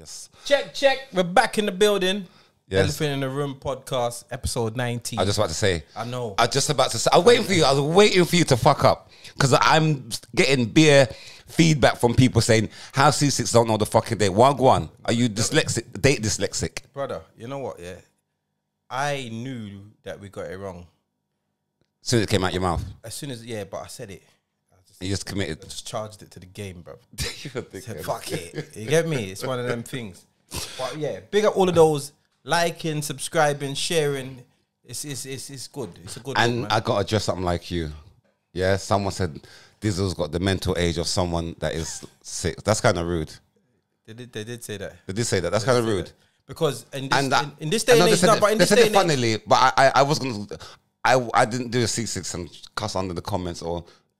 Yes. Check. We're back in the building. Yes. Elephant in the Room podcast, episode 19. I was just about to say. I know. I was just about to say. I was waiting for you to fuck up because I'm getting beer feedback from people saying how Ceesix don't know the fucking date. One. Are you dyslexic? Date dyslexic, brother? You know what? Yeah, I knew that we got it wrong. As soon as it came out your mouth. But I said it. You just committed. I just charged it to the game, bro. Said, fuck it. You get me? It's one of them things. But yeah, big up all of those. Liking, subscribing, sharing. It's good. It's a good And look, man. I got to dress something like you. Yeah, someone said Dizzle's got the mental age of someone that is sick. That's kind of rude. They did say that. They did say that. That's kind of rude. That. Because in And this day and age, they said it funnily, but I was gonna. I didn't do a C6 and cuss under the comments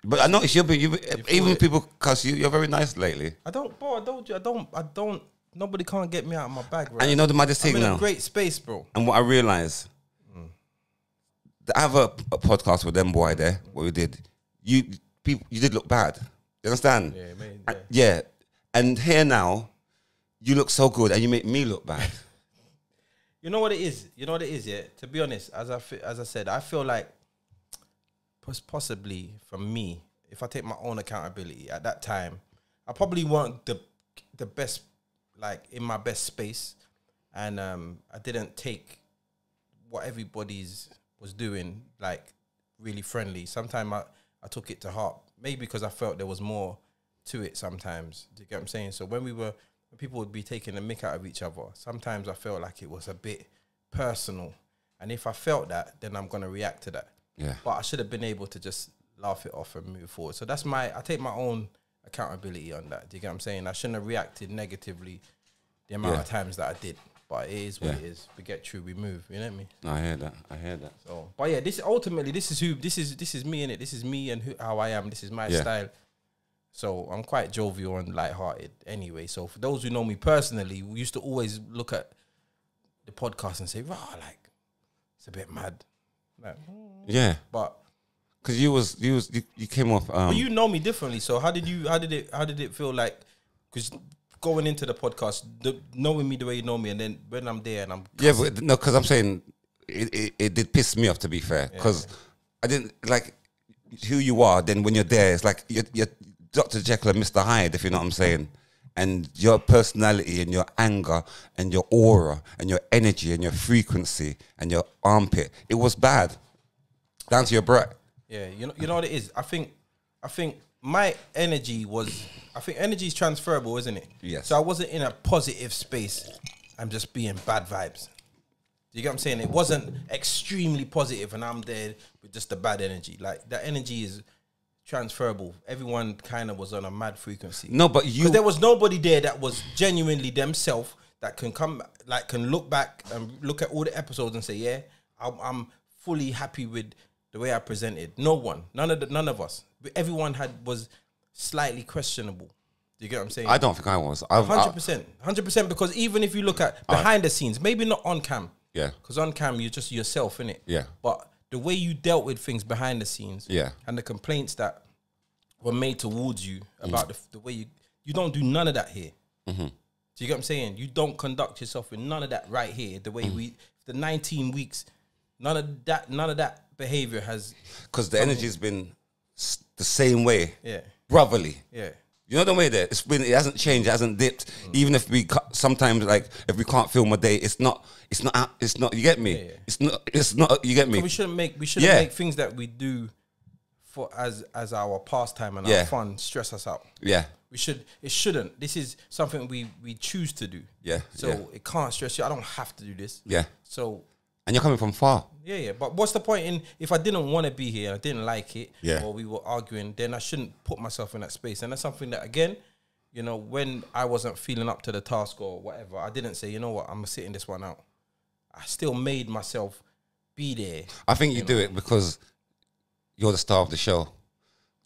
but I noticed even people cuss you. You're very nice lately. I don't. Nobody can't get me out of my bag, bro. And you know the maddest thing now. I'm in a great space, bro. And what I realized, I have a podcast with them boy there. What we did, you did look bad. You understand? Yeah, man. Yeah. And here now, you look so good, and you make me look bad. You know what it is? Yeah. To be honest, as I said, I feel like possibly from me, if I take my own accountability at that time, I probably weren't the best, like in my best space, and I didn't take what everybody's was doing like really friendly. Sometimes I took it to heart, maybe because I felt there was more to it sometimes. Do you get what I'm saying? So when people would be taking the mick out of each other, sometimes I felt like it was a bit personal, and if I felt that, then I'm gonna react to that. Yeah. But I should have been able to just laugh it off and move forward. So I take my own accountability on that. Do you get what I'm saying? I shouldn't have reacted negatively the amount of times that I did. But it is what it is. We get through, we move. You know what I mean? I hear that. So, but yeah, this is me in it. This is me and how I am. This is my style. So I'm quite jovial and lighthearted anyway. So for those who know me personally, we used to always look at the podcast and say, "Wow, like it's a bit mad." Like, yeah, but because you came off. But you know me differently. So how did it feel like? Because going into the podcast, knowing me the way you know me, and then when I'm there and I'm but no, because I'm saying it did piss me off, to be fair, because I didn't like who you are. Then when you're there, it's like you're Dr. Jekyll and Mr. Hyde, if you know what I'm saying. And your personality and your anger and your aura and your energy and your frequency and your armpit, it was bad. Down to your breath. Yeah, you know what it is? I think my energy is transferable, isn't it? Yes. So I wasn't in a positive space. I'm just being bad vibes. Do you get what I'm saying? It wasn't extremely positive and I'm there with just the bad energy. Like that energy is transferable. Everyone kind of was on a mad frequency. No, but because there was nobody there that was genuinely themselves that can can look back and look at all the episodes and say, yeah, I'm fully happy with the way I presented. No one, none of us. Everyone was slightly questionable. Do you get what I'm saying? I don't think I was. 100%, because even if you look at behind the scenes, maybe not on cam. Yeah. Because on cam you're just yourself, innit? Yeah. But the way you dealt with things behind the scenes, and the complaints that were made towards you about the way you don't do none of that here. Mm-hmm. Do you get what I'm saying? You don't conduct yourself with none of that right here. The way the 19 weeks, none of that behavior has. Because the energy's been the same way. Yeah. Brotherly. Yeah. You know the way there. It hasn't changed. It hasn't dipped. Even if we sometimes if we can't film a day, it's not. You get me? Yeah. It's not. You get me? So we shouldn't make things that we do for as our pastime and our fun stress us out. Yeah. It shouldn't. This is something we choose to do. Yeah. So it can't stress you. I don't have to do this. Yeah. So. And you're coming from far. Yeah. But what's the point if I didn't want to be here and I didn't like it, or we were arguing, then I shouldn't put myself in that space. And that's something that, again, you know, when I wasn't feeling up to the task or whatever, I didn't say, you know what, I'm sitting this one out. I still made myself be there. I think you do it because you're the star of the show.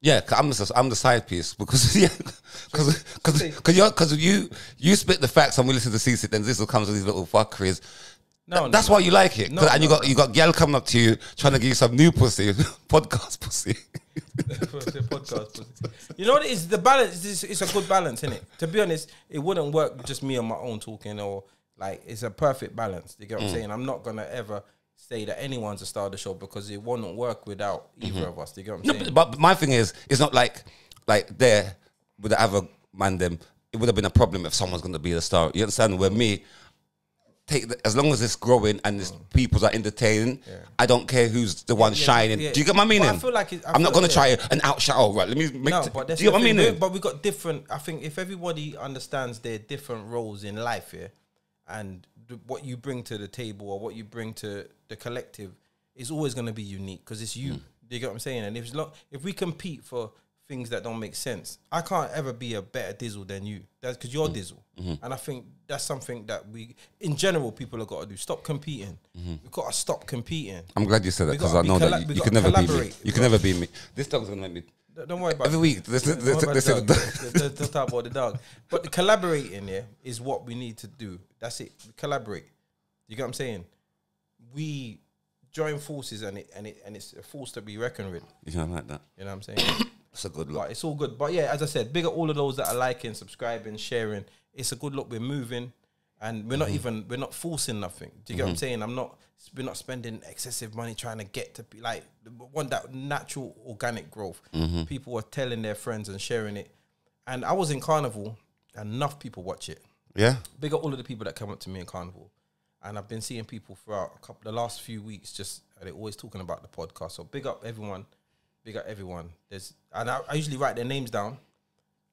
Yeah, I'm the side piece because you spit the facts and we listen to Ceesix, then Dizzle comes with these little fuckeries. That's why you like it. And you got gal coming up to you trying to give you some new pussy, podcast pussy. The podcast pussy. You know what it is? The balance. It's a good balance, isn't it? To be honest, it wouldn't work with just me on my own talking, or like it's a perfect balance. You get what I'm saying? I'm not gonna ever say that anyone's a star of the show because it wouldn't work without either of us. You get what I'm saying? But my thing is, it's not like there with the other man them. It would have been a problem if someone's going to be the star. You understand? Where me, as long as it's growing and it's people are entertaining, I don't care who's the one shining. Do you get my meaning? But I feel like I'm not going to try and outshine. Oh, right, let me make. No, but do you get what I mean? But we got different. I think if everybody understands their different roles in life, and what you bring to the table or what you bring to the collective is always going to be unique because it's you. Do you get what I'm saying? And if we compete for things that don't make sense, I can't ever be a better Dizzle than you. That's because you're Dizzle. And I think that's something that we, in general, people have got to do. Stop competing. We've got to stop competing. I'm glad you said that because I know that you can never beat me. You can never beat me. This dog's going to make me... Don't worry about every week. Let's talk about the dog. But the collaborating is what we need to do. That's it. We collaborate. You get what I'm saying? We join forces and it's a force to be reckoned with. You don't like that? You know what I'm saying? It's a good look. But it's all good. But yeah, as I said, big up all of those that are liking, subscribing, sharing. It's a good look. We're moving, and we're not forcing nothing. Do you get what I'm saying? We're not spending excessive money trying to get to be like want that natural organic growth. People were telling their friends and sharing it, and I was in Carnival, and enough people watch it. Yeah. Big up all of the people that come up to me in Carnival, and I've been seeing people throughout the last few weeks. They're always talking about the podcast. So big up everyone. Big up everyone. I usually write their names down.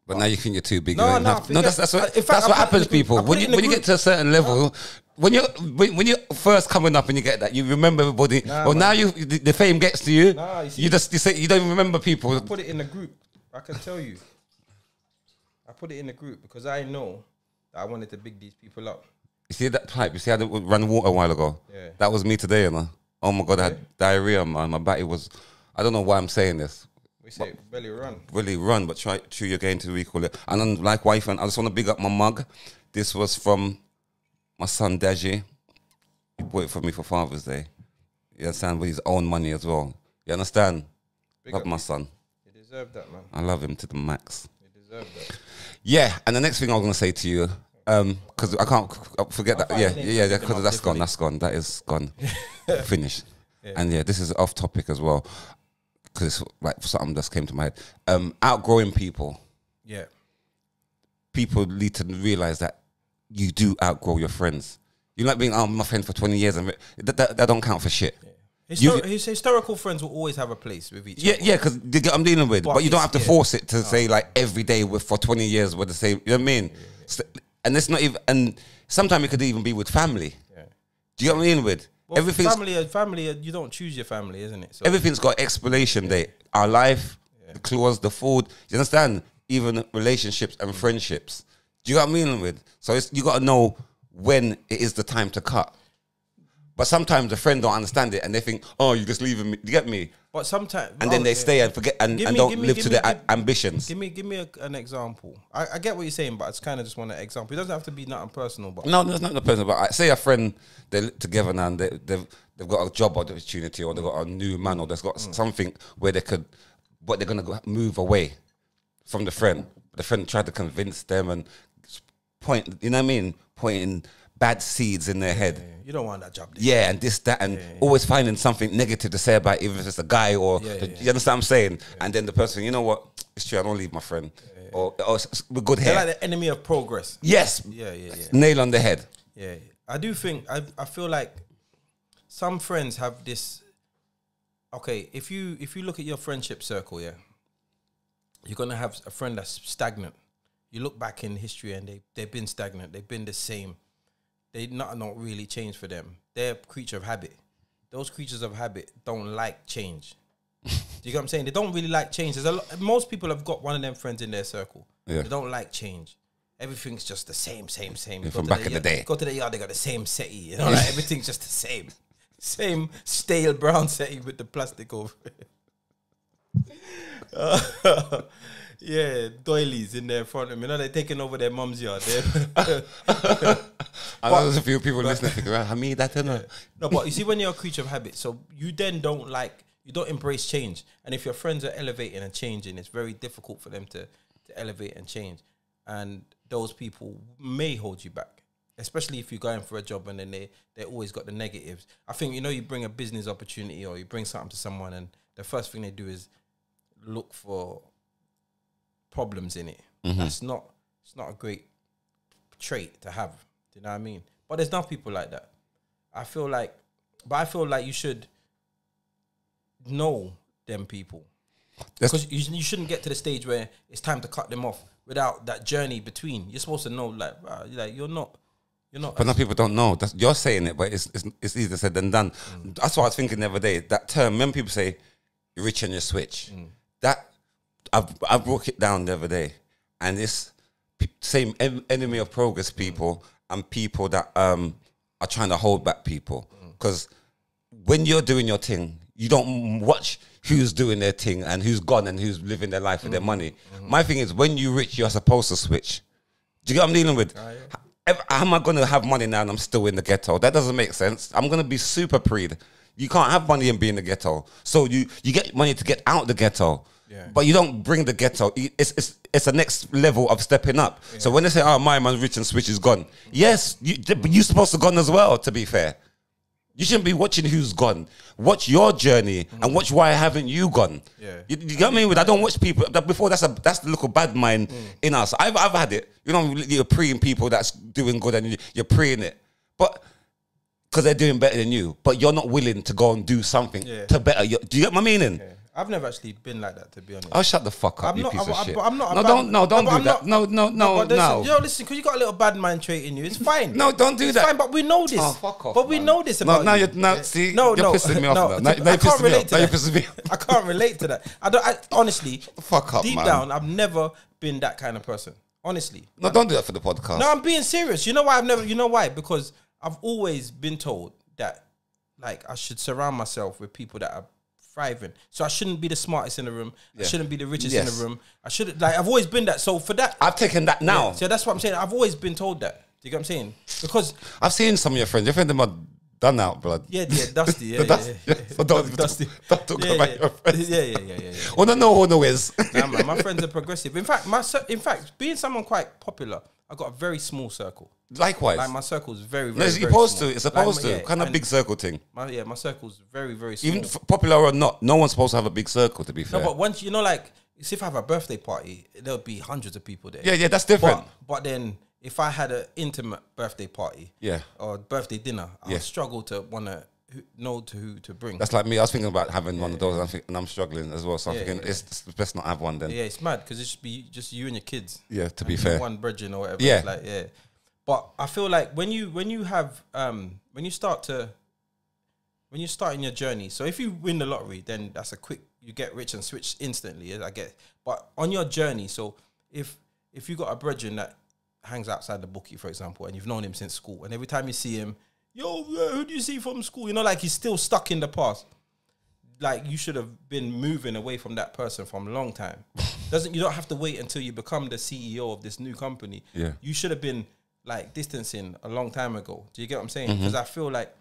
But now you think you're too big. No, that's what happens, people. When you get to a certain level, when you're first coming up and you get that, you remember everybody. Now the fame gets to you. You say you don't even remember people. I put it in the group. I can tell you. I put it in the group because I know that I wanted to big these people up. You see that pipe? You see how they ran water a while ago? Yeah. That was me today, you know. Oh my God, I had diarrhea, man. My body was... I don't know why I'm saying this. We say belly run. Really run, but try again to recall it. And then like wife, and I just want to big up my mug. This was from my son Deji. He bought it for me for Father's Day. You understand? With his own money as well. You understand? Big love my son. You deserve that, man. I love him to the max. You deserve that. Yeah, and the next thing I was going to say to you, because I can't forget that. Yeah, because that's gone. That's gone. That is gone. Finished. Yeah. And yeah, this is off topic as well. Because it's like something that came to my head. Outgrowing people. Yeah. People need to realize that you do outgrow your friends. You're like being my friend for 20 years and that don't count for shit. Yeah. Historical friends will always have a place with each other. Yeah, because I'm dealing with. But you don't have to force it to say like every day for 20 years we're the same. You know what I mean? Yeah. And it's not even. And sometimes it could even be with family. Yeah. Do you know what I mean? With. Well, family, you don't choose your family, isn't it? So everything's got expiration date. Our life, the clothes, the food. You understand? Even relationships and friendships. Do you know what I'm meaning with? So you got to know when it is the time to cut. But sometimes the friend don't understand it and they think, oh, you're just leaving me. You get me? But sometimes... And then they stay and forget and don't live to their ambitions. Give me an example. I get what you're saying, but I kind of just want an example. It doesn't have to be nothing personal. But no, there's nothing personal. But I say a friend, they're together now and they've got a job opportunity or they've got a new man or they've got something where they could... But they're going to move away from the friend. The friend tried to convince them and point... You know what I mean? Pointing bad seeds in their head. Yeah. You don't want that job. Yeah, and this, that, and always finding something negative to say about it, even if it's a guy or... You understand what I'm saying? Yeah. And then the person, you know what? It's true, I don't leave my friend. Yeah. Or we're good here. They're like the enemy of progress. Yes. Yeah. Nail on the head. Yeah. I do think, I feel like some friends have this... Okay, if you look at your friendship circle, you're going to have a friend that's stagnant. You look back in history and they've been stagnant. They've been the same. They not really change for them. They're a creature of habit. Those creatures of habit don't like change. Do you get what I'm saying? They don't really like change. Most people have got one of them friends in their circle. Yeah. They don't like change. Everything's just the same. Yeah, from back in the day. Go to the yard, they got the same settee. You know, like everything's just the same. Same stale brown settee with the plastic over it. Yeah, doilies in there in front of me. You know, they're taking over their mum's yard. I know there's a few people listening thinking, Hamid, that, No, but you see, when you're a creature of habit, so you then don't like, You don't embrace change. And if your friends are elevating and changing, it's very difficult for them to elevate and change. And those people may hold you back, especially if you're going for a job and then they always got the negatives. I think, you know, you bring a business opportunity or you bring something to someone and the first thing they do is look for problems in it. It's not a great trait to have. Do you know what I mean? But there's enough people like that. I feel like you should know them people. Because you shouldn't get to the stage where it's time to cut them off without that journey between. You're supposed to know, like you're not. But now people don't know. You're saying it, but it's easier said than done. That's what I was thinking the other day. That term, when people say you're rich on your switch, that I broke it down the other day, and it's same enemy of progress people and people that are trying to hold back people. Because when you're doing your thing, you don't watch who's doing their thing and who's gone and who's living their life with their money. My thing is, when you're rich, you're supposed to switch. Do you get what I'm dealing with? How am I going to have money now and I'm still in the ghetto? That doesn't make sense. I'm going to be super preed. You can't have money and be in the ghetto. So you get money to get out the ghetto. But you don't bring the ghetto. It's a next level of stepping up. So when they say, oh, my man's rich and switch is gone. Yes, you're supposed to gone as well, to be fair. You shouldn't be watching who's gone. Watch your journey and watch why haven't you gone. You get what I mean? I don't watch people. Before that's the little bad mind in us. I've had it. You know, you're preying people that's doing good and you're preying it. But because they're doing better than you. But you're not willing to go and do something to better. Do you get my meaning? I've never actually been like that, to be honest. Oh, shut the fuck up, you piece of shit. I'm not. Don't do that. No. Yo, listen, because you got a little bad mind trait in you. It's fine. No, don't do that. It's fine, but we know this. Oh, fuck off. But we know this about you. You're pissing me off now. I can't relate to that. I can't relate to that. I honestly, fuck up, deep man. down, I've never been that kind of person. Honestly. No, don't do that for the podcast. No, I'm being serious. You know why you know why? Because I've always been told that, like, I should surround myself with people that are thriving. So I shouldn't be the smartest in the room. I shouldn't be the richest in the room. I should, like, I've always been that. So for that, I've taken that now. So that's what I'm saying. I've always been told that. Do you get what I'm saying? Because I've seen some of your friends. Your friends are done out, blood. Yeah, Dusty. Yeah, So don't Dusty. Don't talk about your friends. Yeah. Well, no who is. Nah, man, my friends are progressive. In fact, being someone quite popular, I got a very small circle. Likewise. Like, my circle's very, No, very, it's very supposed small. to. It's supposed to. Kind of big circle thing. My circle's very, very small. Even popular or not, no one's supposed to have a big circle, to be fair. No, but once, you know, like, see, if I have a birthday party, there'll be hundreds of people there. Yeah, that's different. But then, if I had an intimate birthday party, or birthday dinner, I'll struggle to want to know who to bring. That's like me. I was thinking about having one of those, and I'm struggling as well. So I'm thinking it's best not have one then. Yeah, it's mad because it should be just you and your kids. Yeah, to be fair, one brethren or whatever. Yeah, it's like, But I feel like when you have when you start in your journey. So if you win the lottery, then that's you get rich and switch instantly. I get. But on your journey, so if you got a brethren that hangs outside the bookie, for example, and you've known him since school, and every time you see him, yo, who do you see from school? You know, like, he's still stuck in the past. Like, you should have been moving away from that person from a long time. You don't have to wait until you become the CEO of this new company. Yeah, you should have been, like, distancing a long time ago. Do you get what I'm saying? Because I feel like,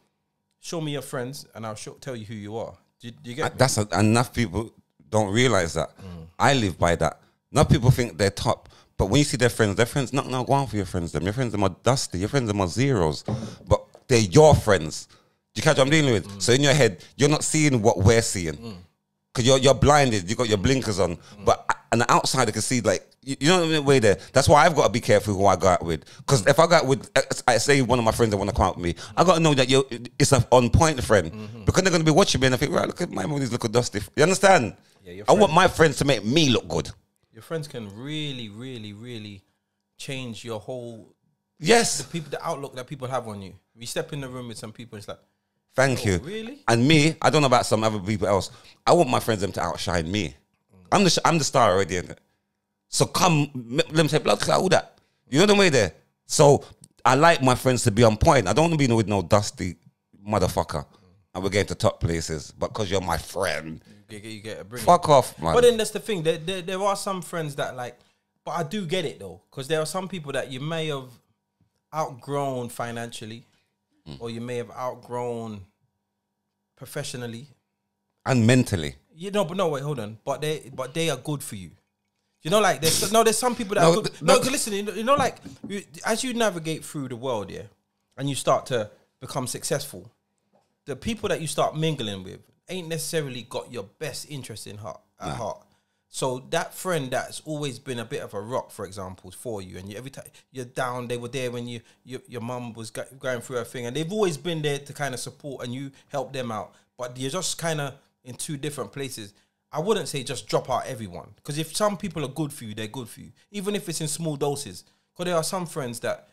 show me your friends and I'll tell you who you are. Do you get that's enough people don't realize that. I live by that. Enough people think they're top, but when you see their friends not go on for your friends. Your friends are more dusty. Your friends are more zeros, but they're your friends. Do you catch what I'm dealing with? So in your head, you're not seeing what we're seeing because you're blinded. You got your blinkers on, but on the outside, I can see, like, you know the way there. That's why I've got to be careful who I go out with. Because if I go out with, I say one of my friends that want to come out with me, I got to know that it's an on point friend because they're going to be watching me and I think, right, look at my money's look dusty. You understand? Yeah, I want my friends to make me look good. Your friends can really, really, really change your whole. Yes. The outlook that people have on you. We step in the room with some people, it's like, thank you. Really? And me, I don't know about some other people else. I want my friends them to outshine me. I'm the star already, innit? So come, let me say, blood, all that. You know the way there. So I like my friends to be on point. I don't want to be with no dusty motherfucker. And we're getting to top places, but because you're my friend, you get a bring. Fuck off, man. But then that's the thing. There are some friends that, like, but I do get it though, because there are some people that you may have outgrown financially, or you may have outgrown professionally. And mentally. You know, but no, wait, hold on. But they are good for you. You know, like there's some people that are good. Listen, you know, like as you navigate through the world, yeah, and you start to become successful, the people that you start mingling with ain't necessarily got your best interest at heart. So that friend that's always been a bit of a rock, for example, for you, and every time you're down, they were there when your mum was going through her thing, and they've always been there to kind of support and you help them out. But you're just kind of in two different places. I wouldn't say just drop out everyone, because if some people are good for you, they're good for you, even if it's in small doses. Because there are some friends that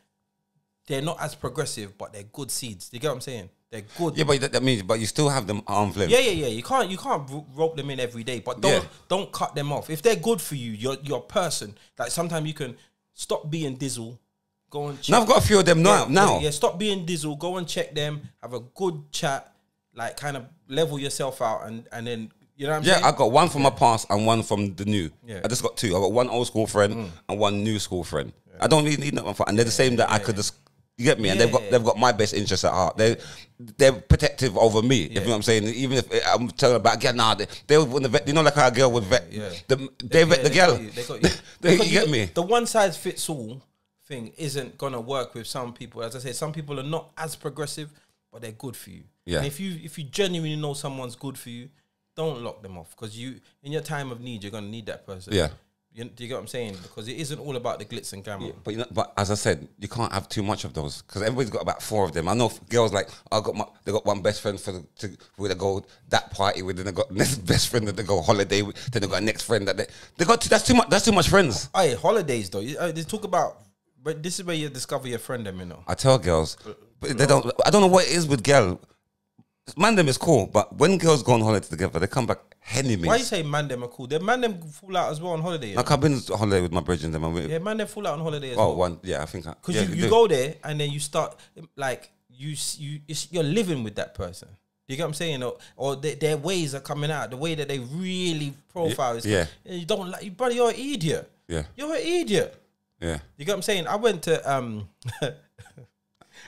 they're not as progressive, but they're good seeds. You get what I'm saying? They're good. Yeah, but that means, but you still have them arm's length. Yeah. You can't rope them in every day, but don't cut them off. If they're good for you, you're a person. Like sometimes you can stop being Dizzle, go and check. Now I've got a few of them now. Yeah, stop being Dizzle, go and check them, have a good chat, like kind of level yourself out, and then you know what I'm saying? Yeah, I got one from my past and one from the new. Yeah. I just got two. I got one old school friend and one new school friend. Yeah. I don't really need that one for, and they're the same that I could just. You get me? And they've got my best interests at heart. They're protective over me. Yeah. If you know what I'm saying. Even if I'm telling about girl, they would vet. You know, like how a girl would vet. Yeah. They vet the girl. They get me. The one size fits all thing isn't gonna work with some people. As I said, some people are not as progressive, but they're good for you. Yeah. And if you genuinely know someone's good for you, don't lock them off, because in your time of need, you're gonna need that person. Yeah. Do you get what I'm saying? Because it isn't all about the glitz and glamour. Yeah, but as I said, you can't have too much of those, because everybody's got about 4 of them. I know girls like they got one best friend where they go that party with, then they got next best friend that they go holiday with, then they got a next friend that they got. That's too much. That's too much friends. Hey, holidays though. They talk about, but this is where you discover your friend. Them, you know. I tell girls, but they don't. I don't know what it is with girl. Man, them is cool, but when girls go on holiday together, they come back enemies. Why you say man them are cool? The man them fall out as well on holiday. Like I've been on holiday with my brethren. Yeah, man them fall out on holiday as well. Oh, one. Yeah, I think. Because you go there and then you start like you're living with that person. You get what I'm saying? Or their ways are coming out. The way that they really profile is. Yeah. And you don't like, buddy. You're an idiot. Yeah. You're an idiot. Yeah. You get what I'm saying? I went to I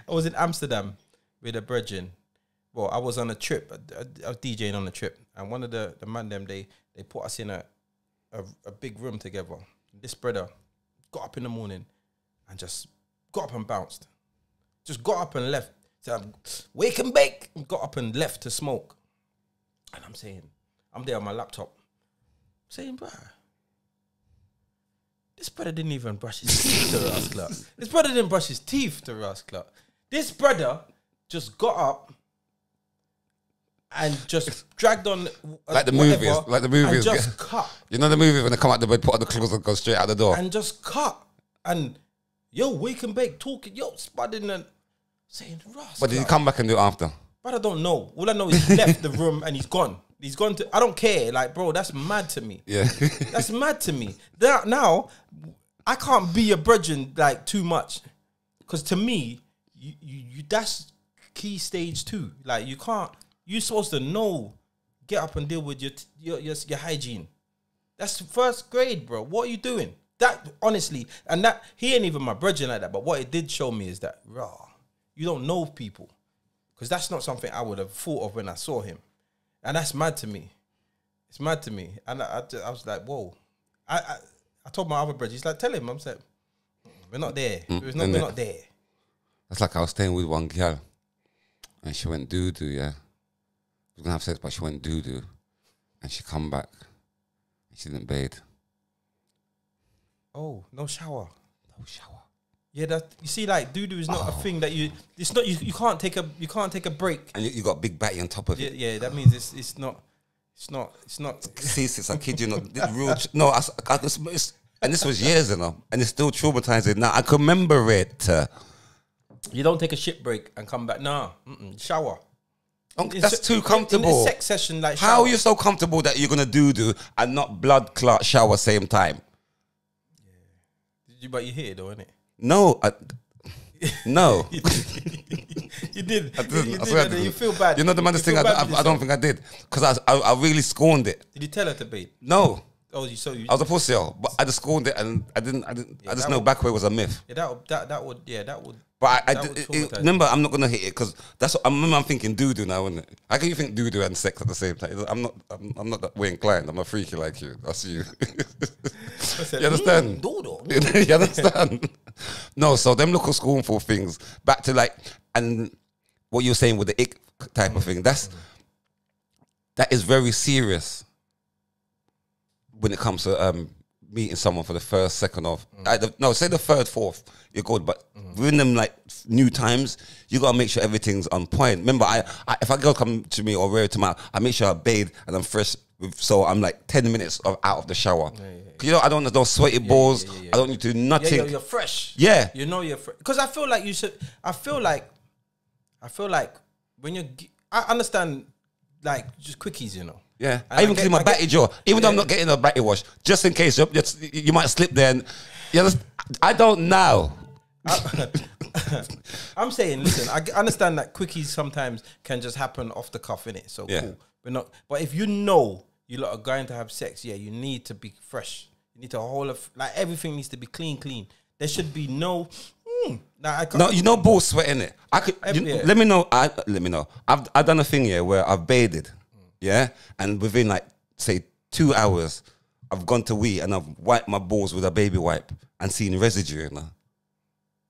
was in Amsterdam with a brethren. Well, I was on a trip. I was DJing on a trip, and one of the man them they put us in a big room together. This brother got up in the morning and just got up and bounced. Just got up and left. Said, wake and bake. And got up and left to smoke. And I'm saying, I'm there on my laptop, saying, bruh, this brother didn't even brush his teeth to rascal. This brother didn't brush his teeth to rascal. This brother just got up and just dragged on like the movies, and just cut. You know the movie when they come out the bed, put on the clothes and go straight out the door, and just cut. And yo, wake and bake, talking, yo, spudding and saying, Ross. But did he come back and do it after? But I don't know. All I know is he left the room and he's gone. He's gone to. I don't care. Like, bro, that's mad to me. Yeah, that's mad to me. Now I can't be a brethren like too much, because to me, you that's key stage 2. Like, you can't. You're supposed to know, get up and deal with your hygiene. That's first grade, bro. What are you doing? That, honestly, and that, he ain't even my brethren like that, but what it did show me is that, you don't know people. Because that's not something I would have thought of when I saw him. And that's mad to me. It's mad to me. And I was like, whoa. I told my other brother, he's like, tell him. I'm saying, we're not there. We're not there. That's like I was staying with one girl, and she went Doodoo, yeah. We were going to have sex, but she went Doodoo, and she come back, and she didn't bathe. Oh, no shower. No shower. Yeah, that, you see, like, Doodoo is not a thing that it's not, you can't take a break. And you got a big batty on top of it. Yeah, that means it's not. Ceesix, I kid you not. And this was years ago, and it's still traumatizing now. I can remember it. You don't take a shit break and come back. Nah, shower. That's too comfortable. In a sex session, like, shower. How are you so comfortable that you're gonna do and not blood clot shower same time? Yeah. But you hit it though, innit? No, no. You did. I didn't. You I swear I didn't. You feel bad. You know the maddest thing? I don't think I did, because I really scorned it. Did you tell her to bathe? No. Oh, you. I was a pussy, but I just scorned it, and I just know back way was a myth. Yeah, that would. But remember, I'm not gonna hit it because that's what I'm thinking. Doodoo now, isn't it? How can you think doodoo and sex at the same time? I'm not that way inclined. I'm a freaky like you. I see you. You understand? Doodoo. You understand? No, so them little scornful things. Back to like, and what you're saying with the ick type of thing. That is very serious when it comes to meeting someone for the first, second of, no, say the third, fourth, you're good. But within them like new times, you gotta make sure everything's on point. Remember, if a girl come to me or wear to my, I make sure I bathe and I'm fresh. So I'm like 10 minutes out of the shower. You know, I don't want those sweaty balls. I don't need to do nothing. Yeah, you're fresh. Yeah, you know you're fresh. Because I feel like you should. I feel like when you're. I understand, like just quickies, you know. Yeah, I even clean my batty jaw, even though I'm not getting a batty wash, just in case you might slip there. And I don't know. I'm saying, listen, I understand that quickies sometimes can just happen off the cuff, innit? So cool. But if you know you lot are going to have sex, you need to be fresh. You need to everything needs to be clean. There should be no. No, ball sweat in it. Let me know. Let me know. I've done a thing where I've bathed, and within like say 2 hours, I've gone to wee and I've wiped my balls with a baby wipe and seen residue.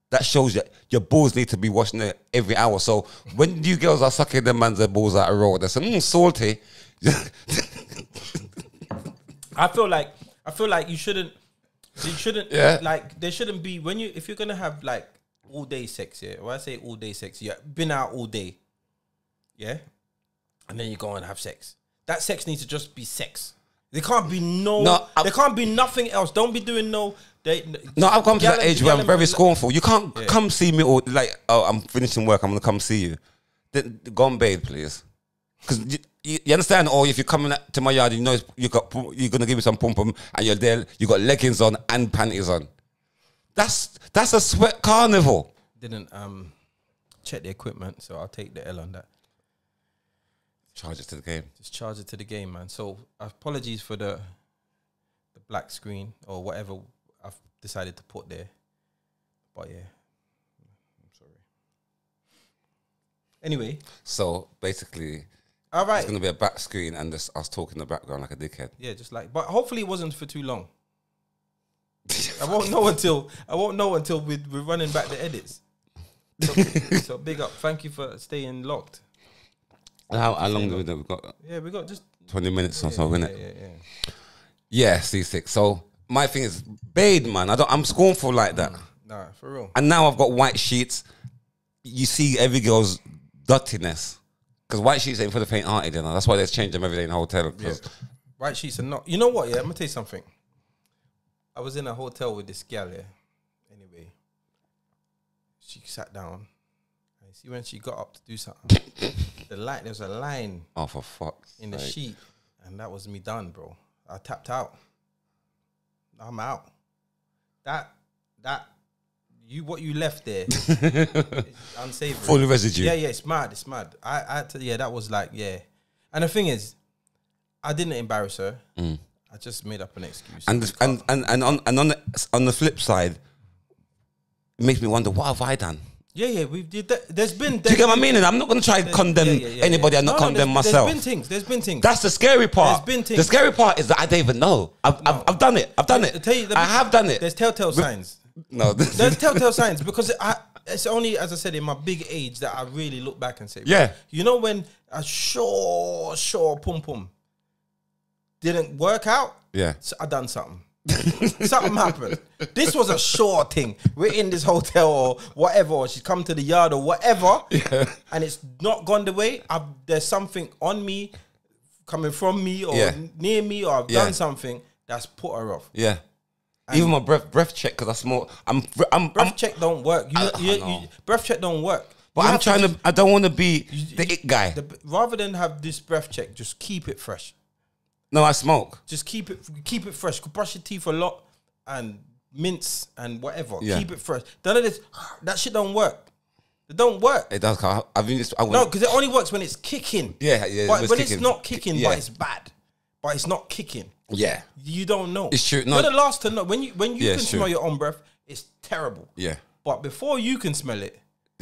That shows that your balls need to be washing it every hour. So when you girls are sucking them man's balls out of raw, they're saying salty. I feel like you shouldn't like there shouldn't be if you're gonna have like all day sex, when I say all day sex, been out all day, and then you go and have sex. That sex needs to just be sex. There can't be there can't be nothing else. Don't be doing I've come to that age where I'm very scornful. You can't come see me or like, oh, I'm finishing work, I'm gonna come see you. Then go and bathe, please. Because you understand, or if you're coming to my yard, you know you're gonna give me some pum pum, and you're there, you got leggings on and panties on. That's a sweat carnival. Didn't check the equipment, so I'll take the L on that. Charge it to the game. Just charge it to the game, man. So apologies for the black screen or whatever I've decided to put there. But yeah, I'm sorry. Anyway. So basically, all right, it's going to be a back screen and just us talking in the background like a dickhead. Yeah, just like, but hopefully it wasn't for too long. I won't know until we're running back the edits. So big up. Thank you for staying locked. How long do we got? Yeah, we got just 20 minutes or so, innit? Yeah, Ceesix. So my thing is, bathe, man. I'm scornful like that. Nah, for real. And now I've got white sheets. You see every girl's dirtiness. Because white sheets ain't for the faint-hearted, you know. That's why they change them every day in the hotel. White sheets are not. You know what? Yeah, I'm gonna tell you something. I was in a hotel with this gal. Anyway, she sat down. And see when she got up to do something, there was a line. Oh, for fuck's in the sheet, and that was me done, bro. I tapped out. I'm out. What you left there, unsavory. Full of residue. Yeah, it's mad. It's mad. I had to, that was like, And the thing is, I didn't embarrass her. I just made up an excuse. And on the flip side, it makes me wonder, what have I done? Yeah, we did that. Do you get my meaning? I'm not going to try to condemn anybody. I'm not condemn myself. There's been things. That's the scary part. There's been things. The scary part is that I don't even know. I've done it. I have done it. There's telltale signs. No, there's telltale signs because it's only, as I said, in my big age that I really look back and say, you know, when a sure pum pum didn't work out, so I done something. Something happened. This was a sure thing. We're in this hotel or whatever, or she's come to the yard or whatever, and it's not gone the way. There's something on me, coming from me or near me, or I've done something that's put her off. Yeah. And even my breath check, because I smell. Breath check don't work. Breath check don't work. But I'm trying to. I don't want to be the it guy. Rather than have this breath check, just keep it fresh. No, I smoke. Just keep it fresh. Brush your teeth a lot and mince and whatever. Yeah. Keep it fresh. None of this. That shit don't work. It don't work. It does. No, because it only works when it's kicking. Yeah. But when it's not kicking, but it's bad. But it's not kicking. Yeah. You don't know. It's true. No. You're the last to know. When you Yeah, can it's smell true. your own breath, it's terrible. Yeah. But before you can smell it,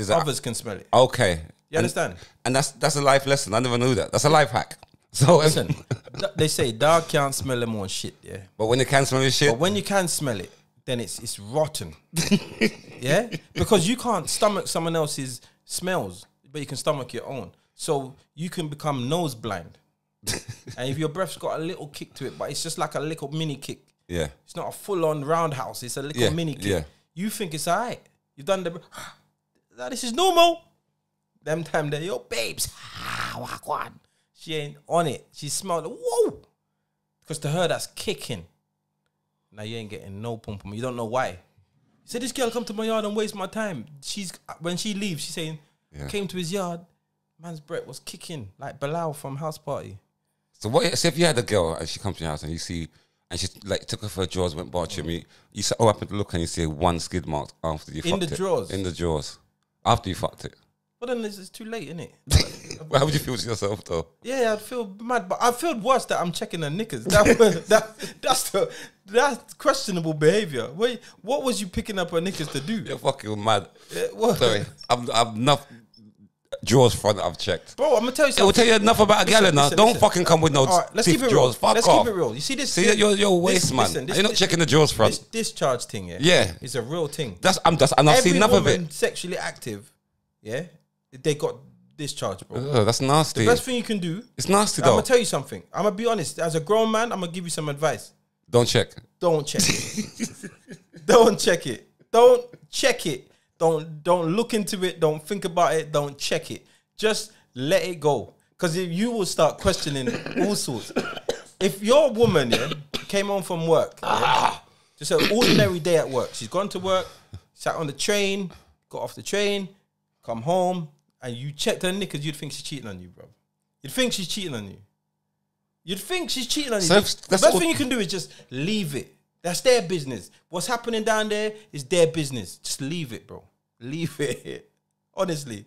others can smell it. Okay. You understand? And that's a life lesson. I never knew that. That's a life hack. So Listen, they say dog can't smell them on shit, yeah. But when you can smell your shit, But when you can smell it, then it's rotten. Yeah? Because you can't stomach someone else's smells, but you can stomach your own. So you can become nose blind. And if your breath's got a little kick to it, but it's just like a little mini kick. yeah. It's not a full-on roundhouse. It's a little mini kick. Yeah. You think it's all right. You've done this is normal. Them time there, yo, babes. Wagwan. She ain't on it. She smelled it. Whoa. Because to her, that's kicking. Now you ain't getting no pum pum. You don't know why. You said, this girl come to my yard and waste my time. When she leaves, she's saying, I came to his yard. Man's breath was kicking like Bilal from House Party. So what? So if you had a girl and she comes to your house and you see, and she like took off her drawers, went barching me, you happen to look and you see one skid mark after you fucked it. In the drawers. After you fucked it. But then it's too late, isn't it? How would you feel to yourself though? Yeah, I'd feel mad, but I feel worse that I'm checking her knickers. That's questionable behavior. Wait, what was you picking up her knickers to do? You're fucking mad. What? Sorry, I'm enough drawers front I've checked. Bro, I'm gonna tell you It will something. tell you enough about a gal now. Don't fucking come with no Let's stiff keep it real. drawers. Fuck Let's off. keep it real. You see this? See, you're waste, man. You're not checking the drawers front. This discharge thing, yeah. Yeah. It's a real thing. And I've seen enough of it. Sexually active, yeah, they got discharge, bro. Ugh, that's nasty. The best thing you can do. It's nasty I'm though. gonna tell you something. I'm gonna be honest. As a grown man, I'm gonna give you some advice. Don't check. Don't check it. Don't check it. Don't check it. Don't look into it. Don't think about it. Don't check it. Just let it go. Because if you will start questioning all sorts. If your woman came home from work, just an ordinary day at work, she's gone to work, sat on the train, got off the train, come home, and you checked her knickers, you'd think she's cheating on you, bro. You'd think she's cheating on you. You'd think she's cheating on you. So The best thing you can do is just leave it. That's their business. What's happening down there is their business. Just leave it, bro. Leave it. Honestly.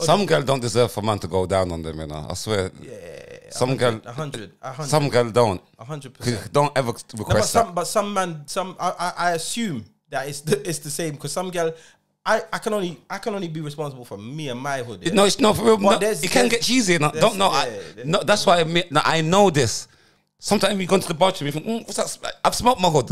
Some girl don't deserve for man to go down on them, you know. I swear. Yeah. Some girl. 100. Some girl don't. 100%. Don't ever request that. But some man, I assume that it's the same because some girl, I can only be responsible for me and my hood. Yeah? No, it's not for real. No, there's- it can get cheesy. No, don't know. No, that's why I know this. Sometimes you go into the bathroom, you think, what's that smell? I've smelt my hood.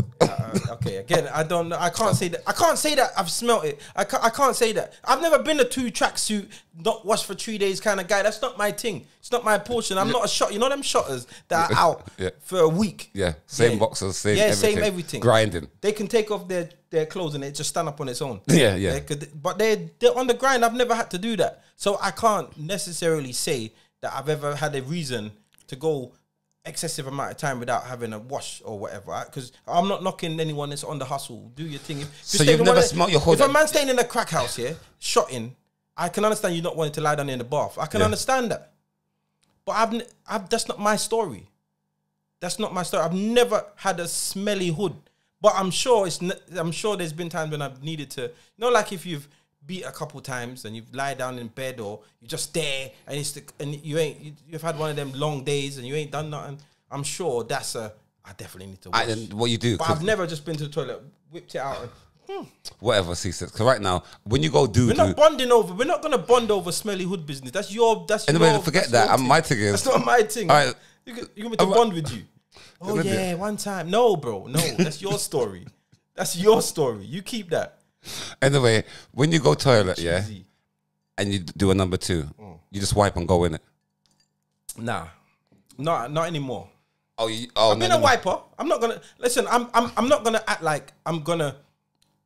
Okay, again, I don't know. I can't say that. I can't say that I've smelt it. I can't say that. I've never been a 2 tracksuit, not washed for 3 days kind of guy. That's not my thing. It's not my portion. I'm not a shot. You know them shotters that are out for a week. Yeah, same boxers, same everything. Grinding. They can take off their clothes and it just stand up on its own. Yeah. But they're on the grind. I've never had to do that. So I can't necessarily say that I've ever had a reason to go excessive amount of time without having a wash or whatever, because I'm not knocking anyone that's on the hustle. Do your thing. So you've never smelled your hood? If a man's staying in a crack house here, shotting, I can understand you not wanting to lie down in the bath. I can understand that, but that's not my story. That's not my story. I've never had a smelly hood, but I'm sure there's been times when I've needed to. You know, like if you've beat a couple times and you've lie down in bed or you're just there and you've had one of them long days and you ain't done nothing. I'm sure I definitely need to wash. And what you do? But I've never just been to the toilet, whipped it out and whatever, Ceesix. Because right now, when you go Doodoo, we're not gonna bond over smelly hood business. Anyway, forget that. My thing is, that's not my thing. All right. You want me to bond with you? Oh yeah, one time. No, bro. No, that's your story. That's your story. You keep that. Anyway, when you go toilet, and you do a number 2, you just wipe and go in it. Nah, not anymore. I've been a wiper. I'm not gonna listen. I'm not gonna act like I'm gonna